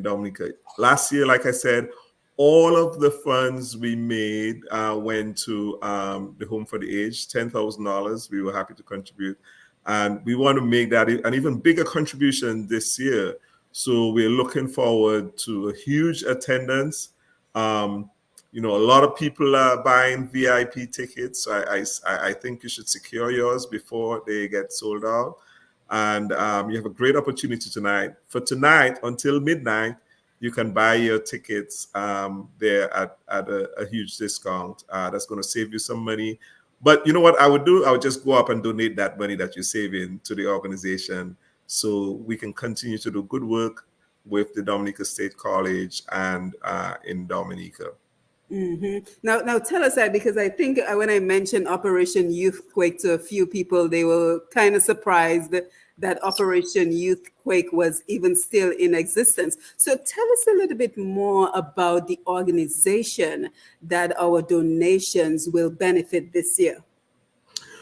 Dominica. Last year, like I said, all of the funds we made went to the Home for the Aged, $10,000. We were happy to contribute. And we want to make that an even bigger contribution this year. So we're looking forward to a huge attendance. A lot of people are buying VIP tickets. So I think you should secure yours before they get sold out. And you have a great opportunity tonight. For tonight, until midnight, you can buy your tickets there at a huge discount. That's going to save you some money. But you know what I would do? I would just go up and donate that money that you're saving to the organization so we can continue to do good work with the Dominica State College and in Dominica. Now tell us that, because I think when I mentioned Operation Youthquake to a few people, they were kind of surprised that Operation Youthquake was even still in existence. So tell us a little bit more about the organization that our donations will benefit this year.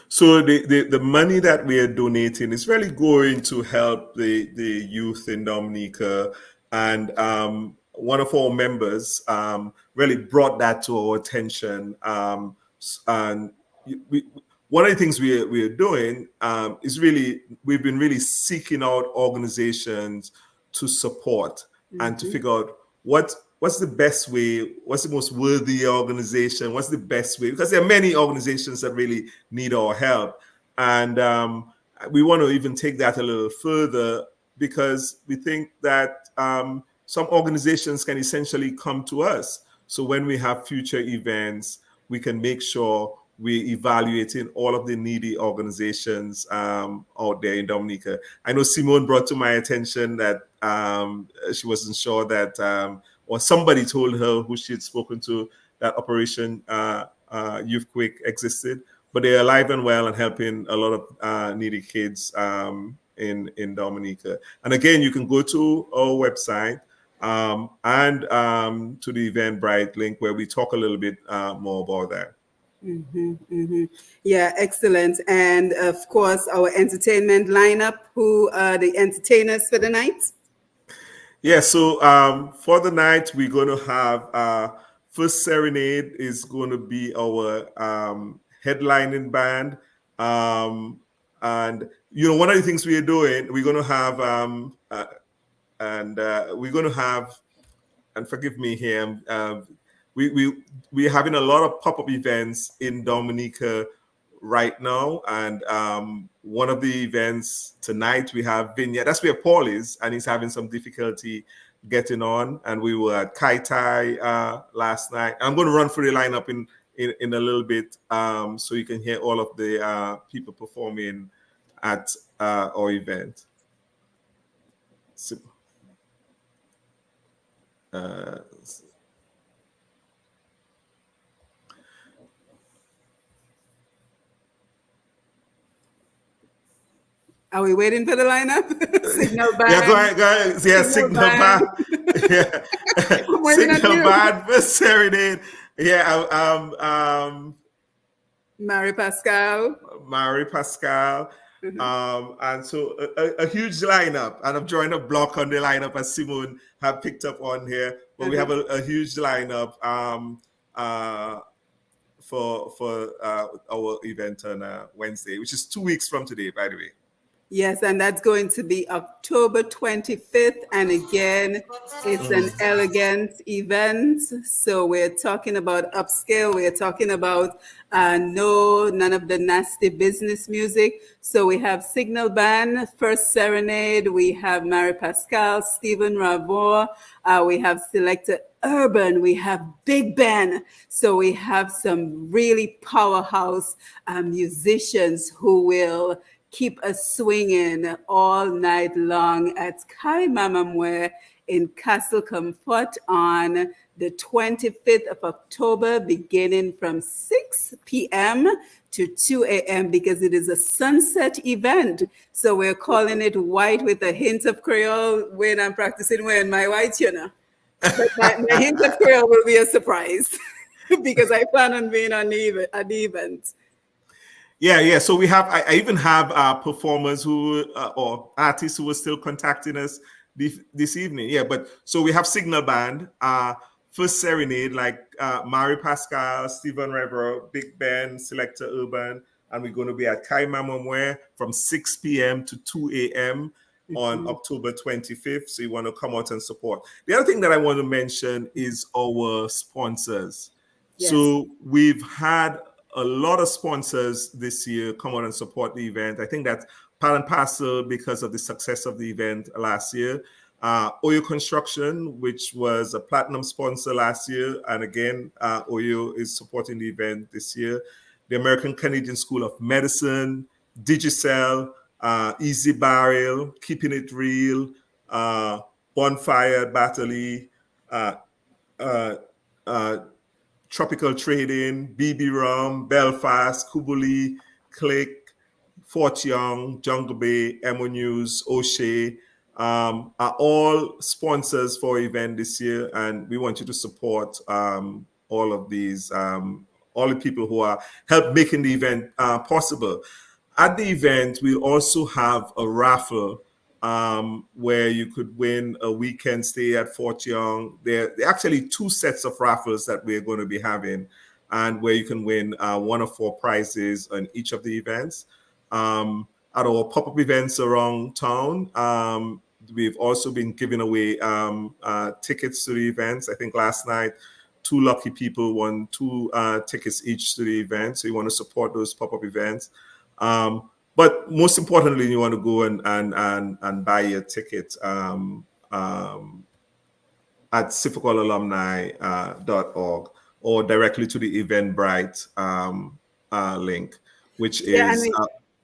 So the money that we are donating is really going to help the youth in Dominica. And one of our members really brought that to our attention. And one of the things we are doing is we've been really seeking out organizations to support and to figure out what's the best way, what's the most worthy organization, what's the best way, because there are many organizations that really need our help. And we want to even take that a little further, because we think that some organizations can essentially come to us. So when we have future events, we can make sure we're evaluating all of the needy organizations out there in Dominica. I know Simone brought to my attention that she wasn't sure that, or somebody told her who she had spoken to, that Operation Youthquake existed, but they're alive and well and helping a lot of needy kids in Dominica. And again, you can go to our website and to the Eventbrite link where we talk a little bit more about that. Yeah, excellent. And of course, our entertainment lineup, who are the entertainers for the night? Yeah, so for the night, we're going to have First Serenade is going to be our headlining band. And, one of the things we are doing, we're going to have, and forgive me here, we're having a lot of pop-up events in Dominica right now. And one of the events tonight, we have Vinyard. That's where Paul is, and he's having some difficulty getting on. And we were at Kai Tai last night. I'm going to run through the lineup in a little bit so you can hear all of the people performing at our event. So, are we waiting for the lineup? Signal band. Yeah, go ahead. Yeah, Signal band. Yeah, Signal band for Serenade. Yeah, Marie Pascal. And so a huge lineup, and I'm drawing a block on the lineup as Simone have picked up on here. But we have a huge lineup for our event on Wednesday, which is 2 weeks from today, by the way. Yes, and that's going to be October 25th. And again, it's an elegant event. So we're talking about upscale. We're talking about none of the nasty business music. So we have Signal Band, First Serenade. We have Marie Pascal, Stephen Ravour. We have Selector Urban. We have Big Ben. So we have some really powerhouse musicians who will keep us swinging all night long at Kai Mamamwe in Castle Comfort on the 25th of October, beginning from 6 p.m. to 2 a.m. because it is a sunset event. So we're calling it white with a hint of Creole when I'm practicing wearing my white, But my hint of Creole will be a surprise because I plan on being at the event. Yeah. So we have, I even have performers who, or artists who are still contacting us this evening. Yeah, but so we have Signal Band, First Serenade, like Mari Pascal, Stephen Revero, Big Ben, Selector Urban, and we're going to be at Kaimamamwe from 6 p.m. to 2 a.m. on October 25th. So you want to come out and support. The other thing that I want to mention is our sponsors. Yes. So we've had a lot of sponsors this year come out and support the event. I think that's part and parcel because of the success of the event last year. Oyo Construction, which was a platinum sponsor last year, and again, Oyo is supporting the event this year. The American Canadian School of Medicine, Digicel, Easy Barrel, Keeping It Real, Bonfire Battery, Tropical Trading, BB Rum, Belfast, Kubuli, Click, Fort Young, Jungle Bay, Emo News, O'Shea, are all sponsors for our event this year, and we want you to support all of these, all the people who are help making the event possible. At the event, we also have a raffle where you could win a weekend stay at Fort Young. There are actually two sets of raffles that we're going to be having, and where you can win one of four prizes on each of the events. At our pop-up events around town, we've also been giving away tickets to the events. I think last night, 2 lucky people won 2 tickets each to the event. So you want to support those pop-up events. But most importantly, you want to go and buy your ticket at civicalalumni.org or directly to the Eventbrite link, which is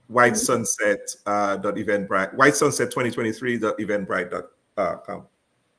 White Sunset .eventbrite, White Sunset 2023.eventbrite.com.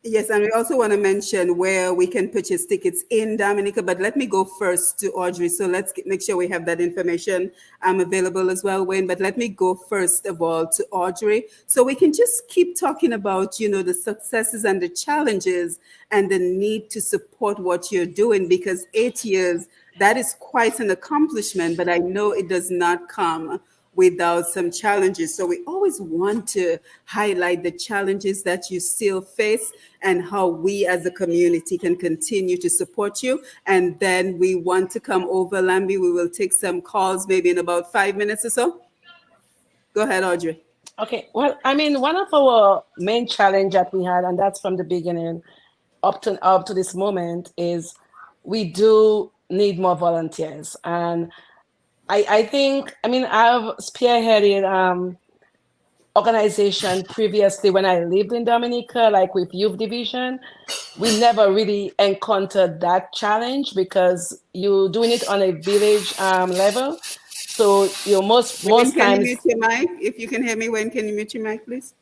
Yes, and we also want to mention where we can purchase tickets in Dominica, but let me go first to Audrey. So let's make sure we have that information available as well, Wayne. But let me go first of all to Audrey. So we can just keep talking about, the successes and the challenges and the need to support what you're doing, because 8 years, that is quite an accomplishment, but I know it does not come without some challenges. So we always want to highlight the challenges that you still face and how we as a community can continue to support you. And then we want to come over, Lambi. We will take some calls maybe in about 5 minutes or so. Go ahead, Audrey. Okay, well, I mean, one of our main challenge that we had, and that's from the beginning up to this moment, is we do need more volunteers. And I think, I've spearheaded organization previously when I lived in Dominica, like with Youth Division. We never really encountered that challenge because you're doing it on a village level. So most Can times. you mute your mic? If you can hear me, when can you mute your mic, please?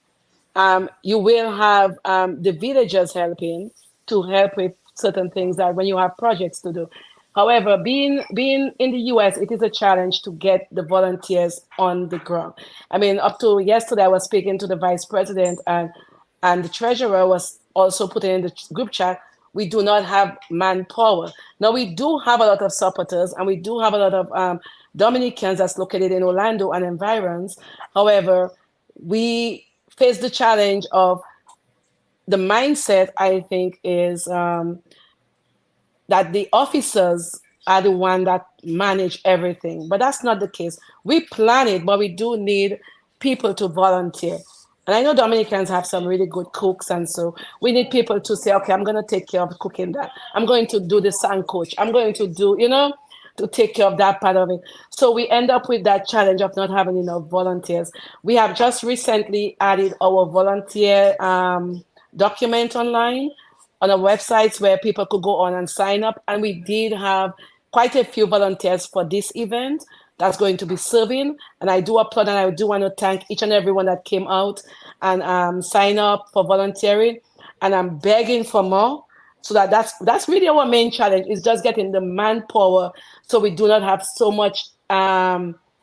You will have the villagers helping to help with certain things that when you have projects to do. However, being in the US, it is a challenge to get the volunteers on the ground. Up to yesterday, I was speaking to the vice president and the treasurer was also putting in the group chat. We do not have manpower. Now, we do have a lot of supporters and we do have a lot of Dominicans that's located in Orlando and environs. However, we face the challenge of the mindset, I think, is that the officers are the one that manage everything, but that's not the case. We plan it, but we do need people to volunteer. And I know Dominicans have some really good cooks, and so we need people to say, okay, I'm going to take care of cooking that. I'm going to do the sound coach. I'm going to do, to take care of that part of it. So we end up with that challenge of not having enough volunteers. We have just recently added our volunteer document online on our websites where people could go on and sign up. And we did have quite a few volunteers for this event that's going to be serving. And I do applaud and I do want to thank each and everyone that came out and sign up for volunteering. And I'm begging for more. So that's really our main challenge, is just getting the manpower so we do not have so much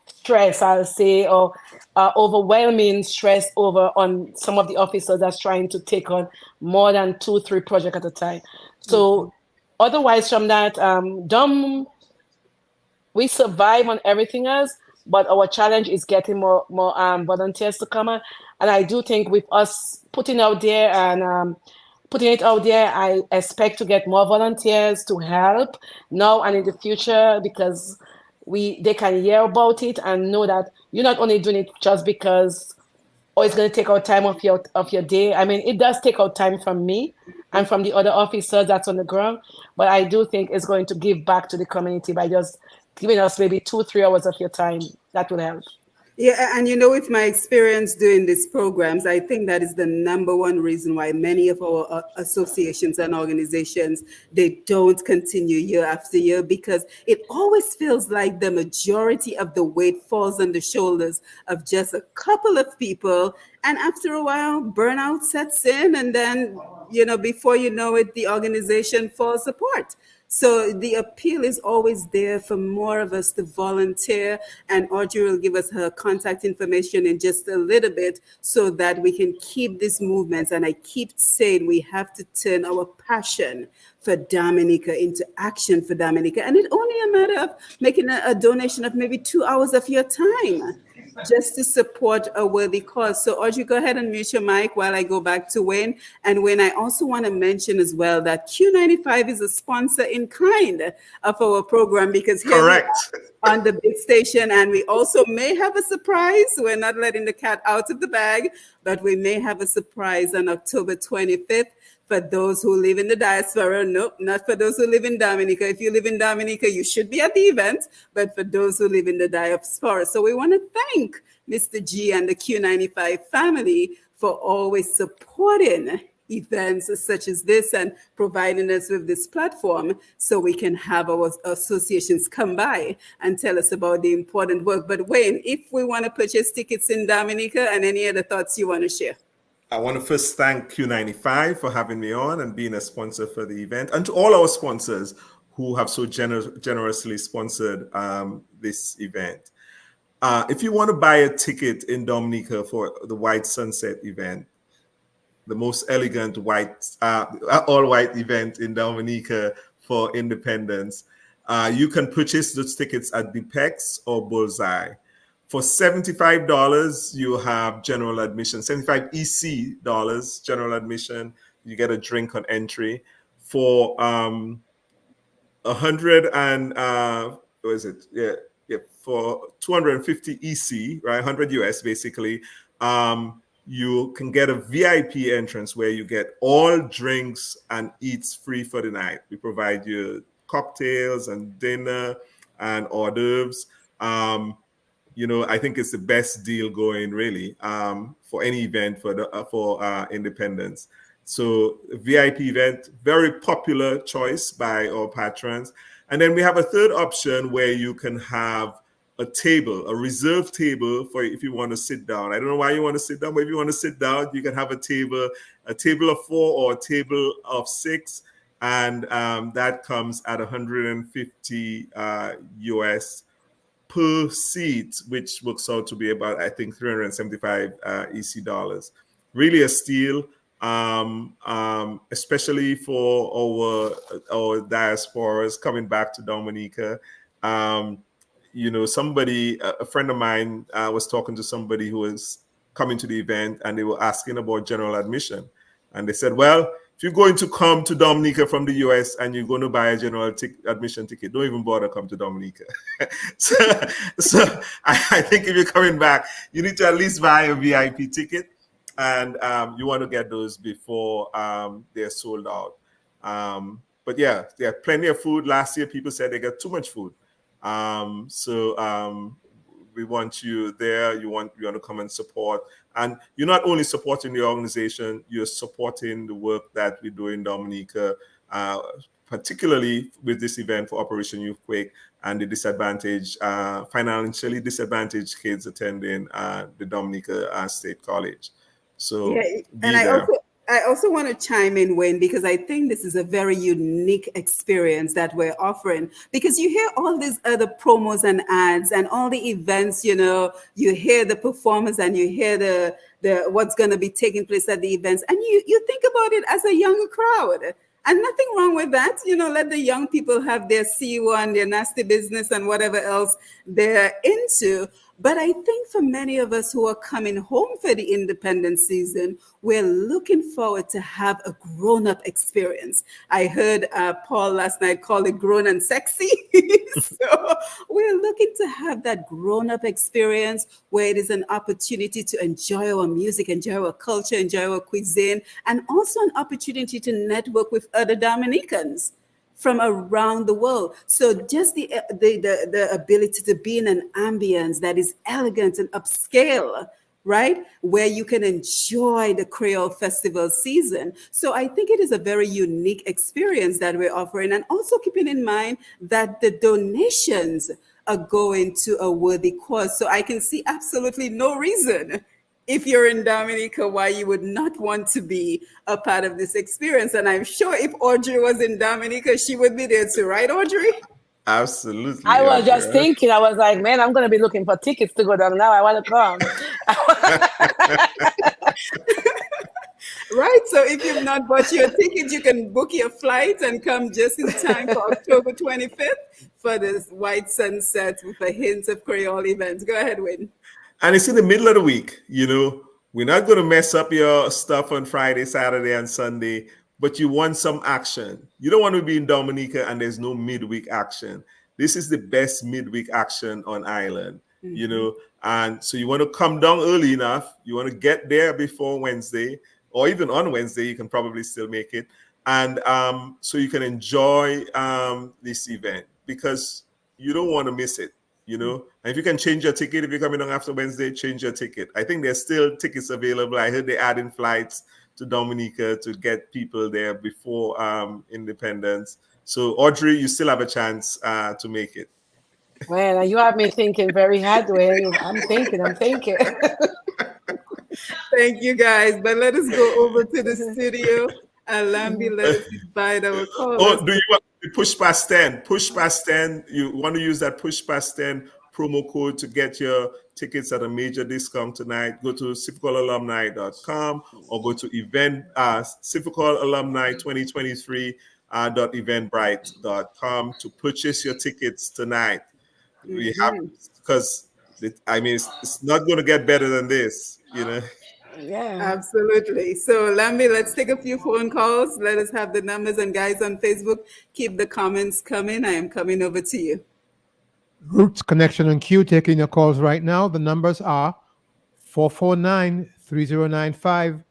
stress, I'll say, or overwhelming stress over on some of the officers that's trying to take on more than 2-3 projects at a time. So otherwise from that, we survive on everything else, but our challenge is getting more volunteers to come on. And I do think with us putting it out there, I expect to get more volunteers to help now and in the future, because they can hear about it and know that you're not only doing it just because, oh, it's going to take out time of your day. I mean, it does take out time from me and from the other officers that's on the ground, but I do think it's going to give back to the community by just giving us maybe 2-3 hours of your time. That will help. Yeah, and with my experience doing these programs, I think that is the number one reason why many of our associations and organizations, they don't continue year after year, because it always feels like the majority of the weight falls on the shoulders of just a couple of people. And after a while, burnout sets in, and then, before you know it, the organization falls apart. So the appeal is always there for more of us to volunteer, and Audrey will give us her contact information in just a little bit so that we can keep these movements. And I keep saying we have to turn our passion for Dominica into action for Dominica. And it's only a matter of making a donation of maybe 2 hours of your time just to support a worthy cause. So Audrey, go ahead and mute your mic while I go back to Wayne. And Wayne, I also want to mention as well that Q95 is a sponsor in kind of our program, because here Correct. we are on the big station, and we also may have a surprise. We're not letting the cat out of the bag, but we may have a surprise on October 25th. For those who live in the diaspora, nope, not for those who live in Dominica. If you live in Dominica, you should be at the event, but for those who live in the diaspora. So we want to thank Mr. G and the Q95 family for always supporting events such as this and providing us with this platform so we can have our associations come by and tell us about the important work. But Wayne, if we want to purchase tickets in Dominica, and any other thoughts you want to share? I want to first thank Q95 for having me on and being a sponsor for the event, and to all our sponsors who have so generously sponsored this event. If you want to buy a ticket in Dominica for the White Sunset event, the most elegant all-white event in Dominica for independence, you can purchase those tickets at Bepex or Bullseye. For $75, you have general admission, 75 EC dollars, general admission. You get a drink on entry. For 100 and what is it? Yeah, for 250 EC, right? 100 US basically. You can get a VIP entrance where you get all drinks and eats free for the night. We provide you cocktails and dinner and hors d'oeuvres. I think it's the best deal going, really, for any event for independence. So VIP event, very popular choice by our patrons. And then we have a third option where you can have a table, a reserved table for if you want to sit down. I don't know why you want to sit down, but if you want to sit down, you can have a table of 4 or a table of 6. And that comes at 150 US per seat, which works out to be about, I think, 375 EC dollars. Really a steal, especially for our diasporas coming back to Dominica. A friend of mine was talking to somebody who was coming to the event, and they were asking about general admission. And they said, well, if you're going to come to Dominica from the US and you're going to buy a general admission ticket, don't even bother come to Dominica. so I think if you're coming back, you need to at least buy a VIP ticket, and you want to get those before they're sold out. But yeah, there are plenty of food. Last year, people said they got too much food. We want you there. You want to come and support. And you're not only supporting the organization, you're supporting the work that we do in Dominica, particularly with this event for Operation Youthquake and the financially disadvantaged kids attending the Dominica State College. So yeah, and I also want to chime in, Wayne, because I think this is a very unique experience that we're offering, because you hear all these other promos and ads and all the events, you hear the performers and you hear the what's going to be taking place at the events, and you think about it as a younger crowd. And nothing wrong with that. Let the young people have their C1, their nasty business, and whatever else they're into. But I think for many of us who are coming home for the independence season, we're looking forward to have a grown-up experience. I heard Paul last night call it grown and sexy. So we're looking to have that grown-up experience where it is an opportunity to enjoy our music, enjoy our culture, enjoy our cuisine, and also an opportunity to network with other Dominicans from around the world. So just the ability to be in an ambience that is elegant and upscale, right? Where you can enjoy the Creole Festival season. So I think it is a very unique experience that we're offering. And also keeping in mind that the donations are going to a worthy cause. So I can see absolutely no reason, if you're in Dominica, why you would not want to be a part of this experience. And I'm sure if Audrey was in Dominica, she would be there too, right, Audrey? I Absolutely, was Audrey. just thinking, I was like, man, I'm going to be looking for tickets to go down now. I want to come. Right. So if you've not bought your ticket, you can book your flight and come just in time for October 25th for this white sunset with a hint of Creole events. Go ahead, Win. And it's in the middle of the week. We're not going to mess up your stuff on Friday, Saturday, and Sunday, but you want some action. You don't want to be in Dominica and there's no midweek action. This is the best midweek action on island. And so you want to come down early enough. You want to get there before Wednesday, or even on Wednesday, you can probably still make it. And so you can enjoy this event because you don't want to miss it. And if you can change your ticket, if you're coming on after Wednesday, change your ticket. I think there's still tickets available. I heard they're adding flights to Dominica to get people there before independence. So Audrey, you still have a chance to make it. Man, you have me thinking very hard, Wayne. I'm thinking. Thank you, guys. But let us go over to the studio. Lambi, let us invite our callers. Oh, do you want to push past 10? Push past 10. You want to use that push past 10 promo code to get your tickets at a major discount tonight. Go to civicalalumni.com or go to event Civical Alumni 2023 .eventbrite.com to purchase your tickets tonight. We have, because it's not going to get better than this. Yeah. Absolutely. So, Lambi, let's take a few phone calls. Let us have the numbers. And guys on Facebook, keep the comments coming. I am coming over to you. Roots Connection and Q taking your calls right now. The numbers are 449-3095,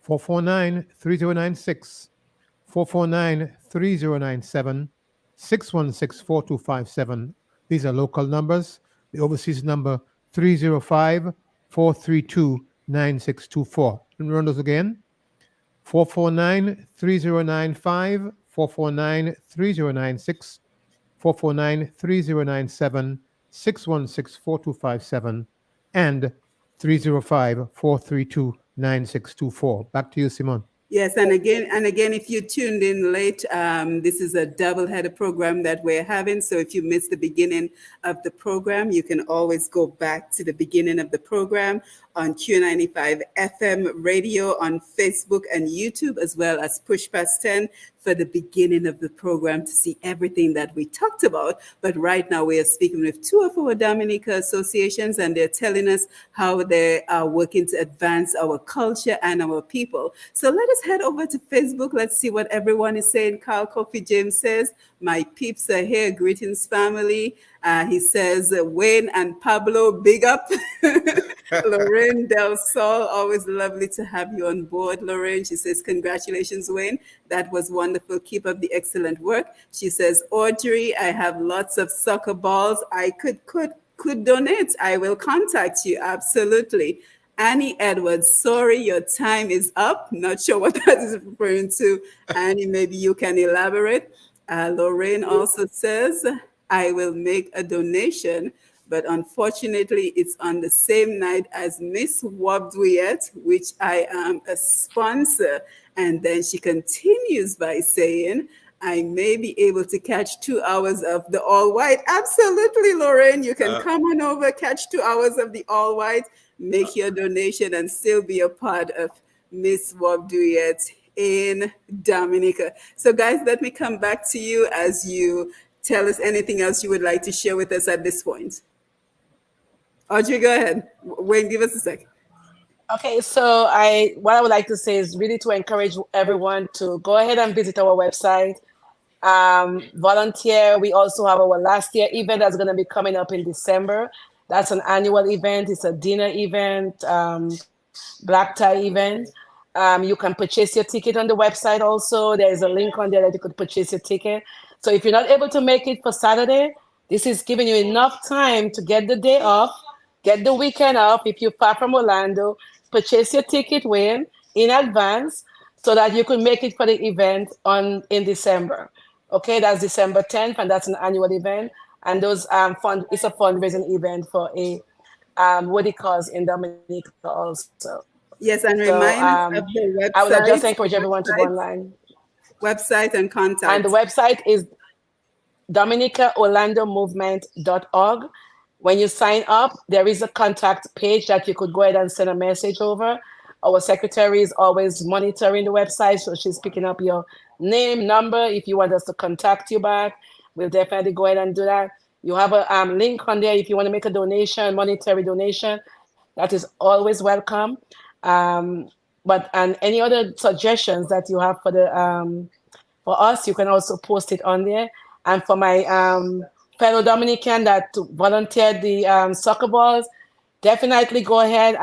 449-3096, 449-3097, 616-4257. These are local numbers. The overseas number 305-432-9624. And run those again. 449-3095, 449-3096, 449-3097, 616-4257, and 305-432-9624. Back to you, Simone. Yes, and again, if you tuned in late, this is a double-header program that we're having. So if you missed the beginning of the program, you can always go back to the beginning of the program on Q95 FM radio, on Facebook and YouTube, as well as Push Past 10 for the beginning of the program to see everything that we talked about. But right now we are speaking with two of our Dominica associations, and they're telling us how they are working to advance our culture and our people. So let us head over to Facebook. Let's see what everyone is saying. Carl Coffee James says, my peeps are here. Greetings, family. He says, Wayne and Pablo, big up. Lorraine Del Sol, always lovely to have you on board, Lorraine. She says, congratulations, Wayne. That was wonderful. Keep up the excellent work. She says, Audrey, I have lots of soccer balls. I could donate. I will contact you. Absolutely. Annie Edwards, sorry, your time is up. Not sure what that is referring to. Annie, maybe you can elaborate. Lorraine also says, I will make a donation, but unfortunately, it's on the same night as Miss Wobdwiet, which I am a sponsor. And then she continues by saying, I may be able to catch 2 hours of the all white. Absolutely, Lorraine, you can come on over, catch 2 hours of the all white, make your donation, and still be a part of Miss Wobdwiet's in Dominica. So, guys, let me come back to you as you tell us anything else you would like to share with us at this point. Audrey, go ahead. Wayne, give us a sec. Okay, so what I would like to say is really to encourage everyone to go ahead and visit our website, volunteer. We also have our last year event that's going to be coming up in December. That's an annual event. It's a dinner event, black tie event. You can purchase your ticket on the website also. There is a link on there that you could purchase your ticket. So if you're not able to make it for Saturday, this is giving you enough time to get the day off, get the weekend off. If you're far from Orlando, purchase your ticket in advance so that you could make it for the event on in December. Okay, that's December 10th, and that's an annual event. And those it's a fundraising event for a what it calls in Dominica also. Yes, and So remind us of I the would just encourage website, everyone to go online. website and And the contact. website is dominicaorlandomovement.org. When you sign up, there is a contact page that you could go ahead and send a message over. Our secretary is always monitoring the website, so she's picking up your name, number. If you want us to contact you back, we'll definitely go ahead and do that. You have a link on there if you want to make a donation, monetary donation. That is always welcome. Um, but and any other suggestions that you have for us, you can also post it on there. And for my fellow Dominican that volunteered the soccer balls, definitely go ahead.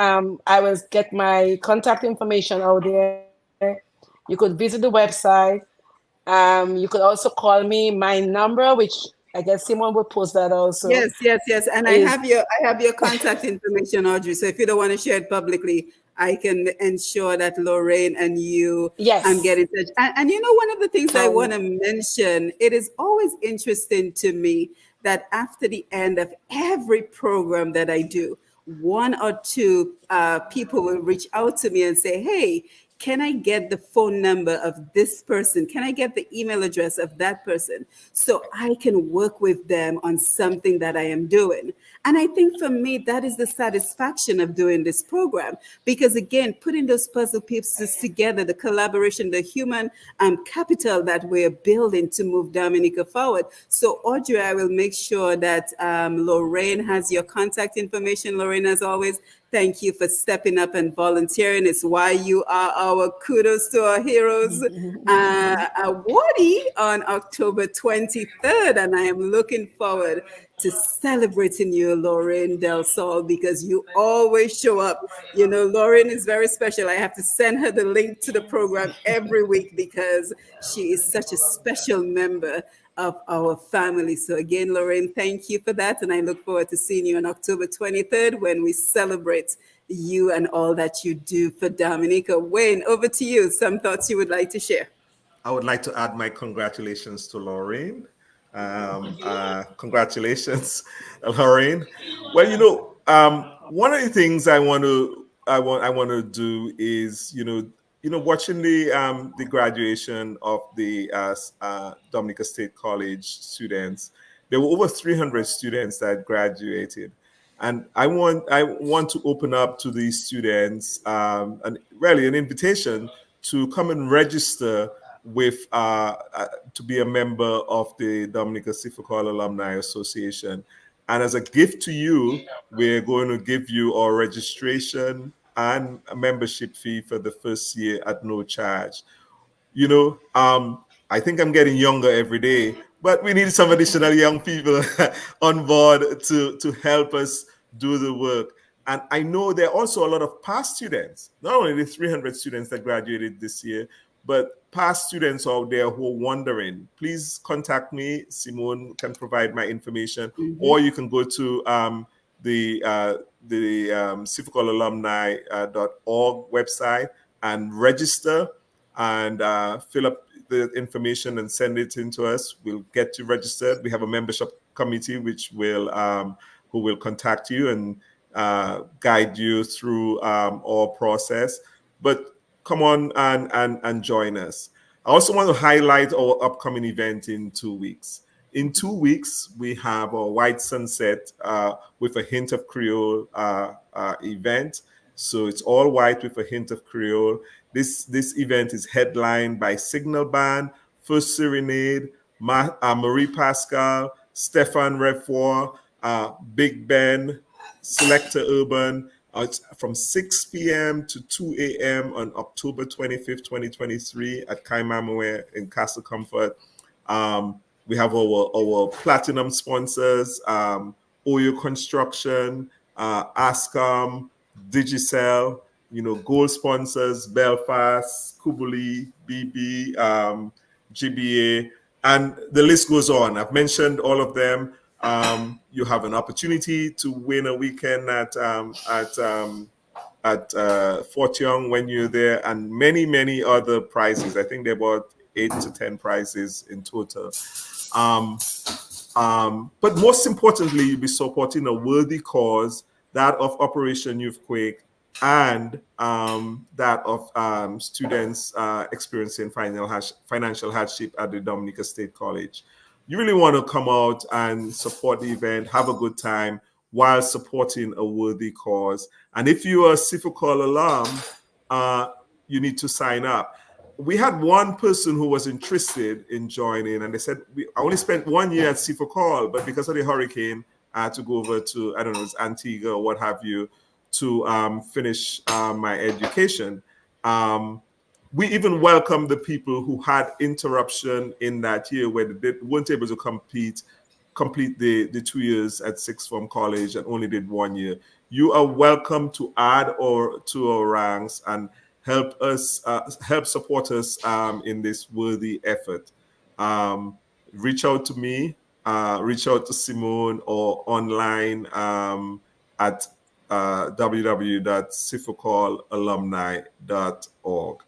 I will get my contact information out there. You could visit the website. You could also call me. My number, which I guess Simon will post that also, Yes, yes, yes. And is I have your contact information, Audrey. So if you don't want to share it publicly, I can ensure that Lorraine and you yes. get in touch. And you know, one of the things I want Um, to mention, it is always interesting to me that after the end of every program that I do, one or two people will reach out to me and say, hey, can I get the phone number of this person? Can I get the email address of that person so I can work with them on something that I am doing? And I think for me, that is the satisfaction of doing this program. Because again, putting those puzzle pieces together, the collaboration, the human capital that we're building to move Dominica forward. So Audrey, I will make sure that Lorraine has your contact information. Lorraine, as always, thank you for stepping up and volunteering. It's why you are our kudos to our heroes awardee on October 23rd. And I am looking forward to celebrating you, Lauren Del Sol, because you always show up. You know, Lauren is very special. I have to send her the link to the program every week because she is such a special member of our family. So again, Lorraine, thank you for that. And I look forward to seeing you on October 23rd when we celebrate you and all that you do for Dominica. Wayne, over to you. Some thoughts you would like to share. I would like to add my congratulations to Lorraine. Congratulations, Lorraine. Well, one of the things I want to do is watching the graduation of the Dominica State College students. There were over 300 students that graduated, and I want to open up to these students and really an invitation to come and register with to be a member of the Dominica Sifakal Alumni Association. And as a gift to you, we're going to give you our registration and a membership fee for the first year at no charge. I think I'm getting younger every day, but we need some additional young people on board to help us do the work. And I know there are also a lot of past students, not only the 300 students that graduated this year, but past students out there who are wondering. Please contact me. Simone can provide my information, or you can go to the civicalalumni.org website and register and fill up the information and send it in to us. We'll get you registered. We have a membership committee who will contact you and guide you through our process. But come on and join us. I also want to highlight our upcoming event in 2 weeks. In 2 weeks, we have a White Sunset with a hint of Creole event. So it's all white with a hint of Creole. This event is headlined by Signal Band, First Serenade, Marie Pascal, Stefan Refour, Big Ben, Selector Urban. It's from 6 p.m. to 2 a.m. on October 25th, 2023 at Kaimamwe in Castle Comfort. We have our platinum sponsors, Oyo Construction, Ascom, Digicel, gold sponsors, Belfast, Kubuli, BB, GBA, and the list goes on. I've mentioned all of them. You have an opportunity to win a weekend at Fort Young when you're there, and many other prizes. I think there are about 8 to 10 prizes in total. But most importantly, you'll be supporting a worthy cause, that of Operation Youthquake, and that of students experiencing financial hardship at the Dominica State College. You really want to come out and support the event, have a good time while supporting a worthy cause. And if you are a Sifokol alum, you need to sign up. We had one person who was interested in joining, and they said, I only spent 1 year at Sifokol, but because of the hurricane, I had to go over to, I don't know, it's Antigua or what have you, to finish my education. We even welcomed the people who had interruption in that year where they weren't able to complete the 2 years at sixth form college and only did 1 year. You are welcome to add or to our ranks and help support us in this worthy effort. Reach out to me, reach out to Simone, or online at www.sifocalalumni.org,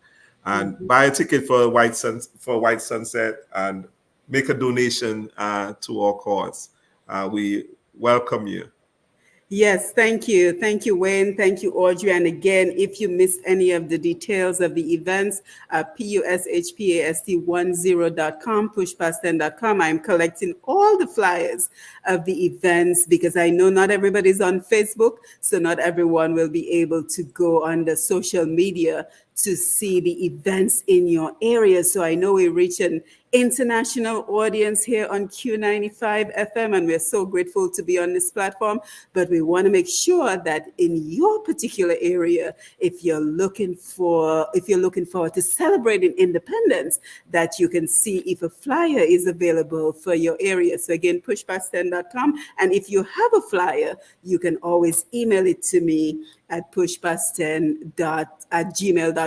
and buy a ticket for White Sunset and make a donation to our cause. We welcome you. Yes, thank you. Thank you, Wayne. Thank you, Audrey. And again, if you missed any of the details of the events, pushpast10.com, pushpast10.com. I'm collecting all the flyers of the events because I know not everybody's on Facebook, so not everyone will be able to go on the social media to see the events in your area. So I know we reach an international audience here on Q95 FM, and we're so grateful to be on this platform. But we want to make sure that in your particular area, if you're looking forward to celebrating independence, that you can see if a flyer is available for your area. So again, pushpast10.com. And if you have a flyer, you can always email it to me at pushpast10.gmail.com.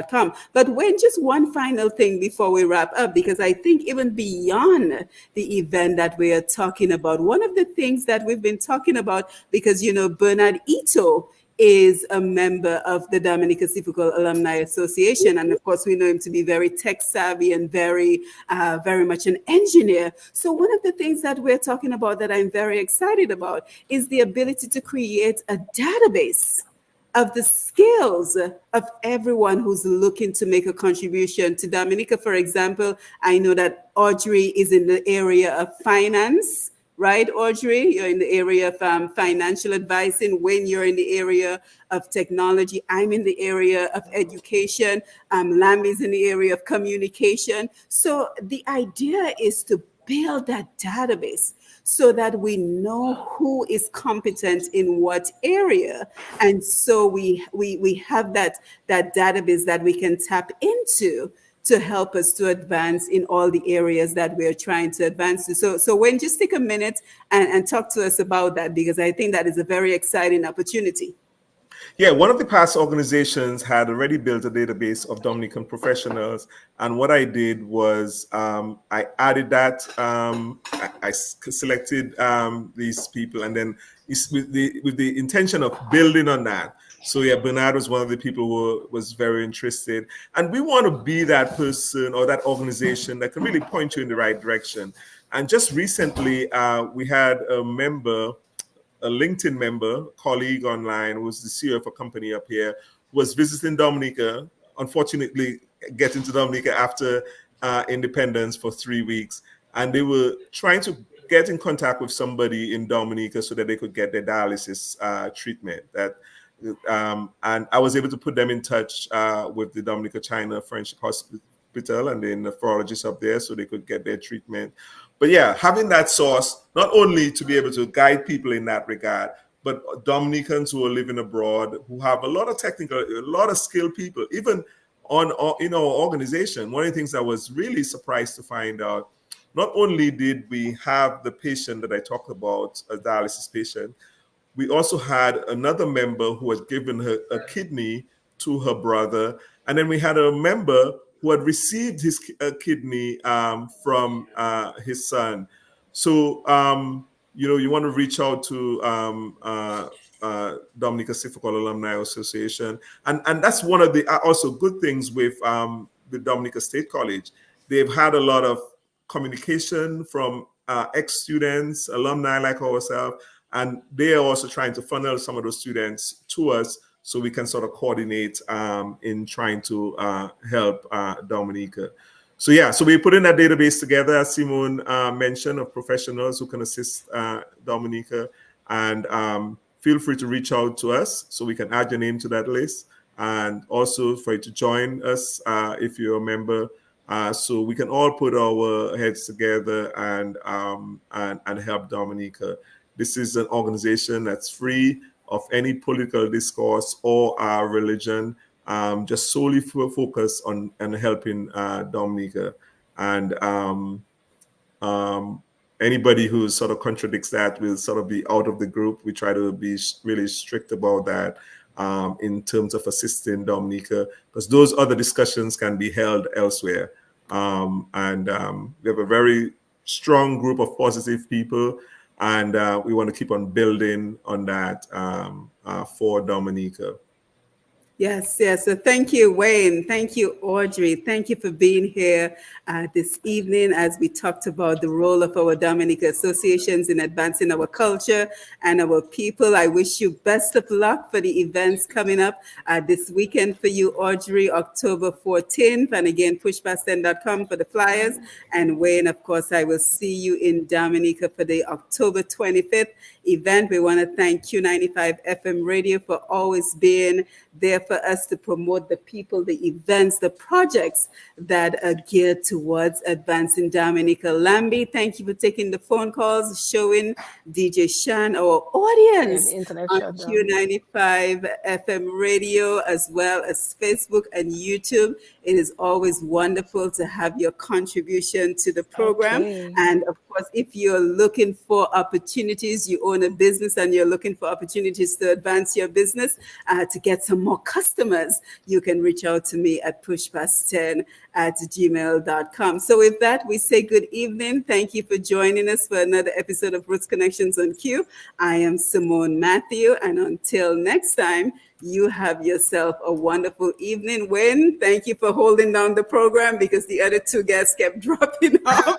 But Wayne, just one final thing before we wrap up, because I think even beyond the event that we are talking about, one of the things that we've been talking about, because, Bernard Ito is a member of the Dominica Sifokol Alumni Association. And of course, we know him to be very tech savvy and very much an engineer. So one of the things that we're talking about that I'm very excited about is the ability to create a database of the skills of everyone who's looking to make a contribution to Dominica. For example, I know that Audrey is in the area of finance, right, Audrey? You're in the area of financial advising. When you're in the area of technology, I'm in the area of education. Lambie's in the area of communication. So the idea is to build that database so that we know who is competent in what area. And so we have that database that we can tap into to help us to advance in all the areas that we're trying to advance to. So Wayne, just take a minute and talk to us about that, because I think that is a very exciting opportunity. Yeah, one of the past organizations had already built a database of Dominican professionals, and what I did was I added that. I selected these people, and then with the intention of building on that. So yeah, Bernard was one of the people who was very interested, and we want to be that person or that organization that can really point you in the right direction. And just recently, we had a LinkedIn member, colleague online, who was the CEO of a company up here, was visiting Dominica, unfortunately getting to Dominica after independence for 3 weeks. And they were trying to get in contact with somebody in Dominica so that they could get their dialysis treatment. That And I was able to put them in touch with the Dominica China Friendship Hospital and the nephrologist up there so they could get their treatment. But yeah, having that source, not only to be able to guide people in that regard, but Dominicans who are living abroad who have a lot of technical, a lot of skilled people, even on in our organization. One of the things I was really surprised to find out, not only did we have the patient that I talked about, a dialysis patient, we also had another member who had given her a kidney to her brother. And then we had a member who had received his kidney from his son. So, you want to reach out to Dominica Sifakol Alumni Association. And that's one of the also good things with the Dominica State College. They've had a lot of communication from ex-students, alumni like ourselves, and they are also trying to funnel some of those students to us so we can sort of coordinate in trying to help Dominica. So yeah, so we put in that database together, as Simone mentioned, of professionals who can assist Dominica. And feel free to reach out to us so we can add your name to that list. And also for you to join us if you're a member, so we can all put our heads together and help Dominica. This is an organization that's free of any political discourse or religion, just solely focus on helping Dominica. And anybody who sort of contradicts that will sort of be out of the group. We try to be really strict about that in terms of assisting Dominica, because those other discussions can be held elsewhere. And we have a very strong group of positive people, and we want to keep on building on that for Dominica. Yes, yes. So thank you, Wayne. Thank you, Audrey. Thank you for being here this evening as we talked about the role of our Dominica associations in advancing our culture and our people. I wish you best of luck for the events coming up this weekend for you, Audrey, October 14th. And again, pushpast10.com for the flyers. And Wayne, of course, I will see you in Dominica for the October 25th event. We want to thank Q95 FM Radio for always being there for us to promote the people, the events, the projects that are geared towards advancing Dominica. Lambi, thank you for taking the phone calls, showing DJ Shan, our audience on Q95 FM Radio, as well as Facebook and YouTube. It is always wonderful to have your contribution to the program. Okay. And of course, if you're looking for opportunities, you own a business and you're looking for opportunities to advance your business, to get some more customers, you can reach out to me at pushpast10@gmail.com. So with that, we say good evening. Thank you for joining us for another episode of Roots Connections on Q. I am Simone Matthew, and until next time, you have yourself a wonderful evening. Wayne, thank you for holding down the program because the other two guests kept dropping off.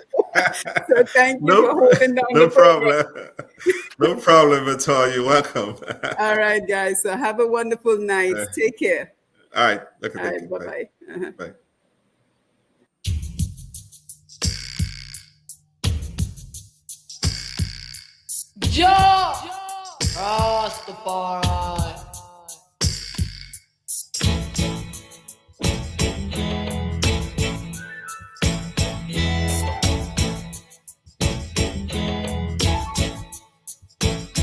So thank you for holding down the program. No problem at all. You're welcome. All right, guys. So have a wonderful night. Take care. All right. Okay, All right. Bye-bye. Bye. Joe Rastafari.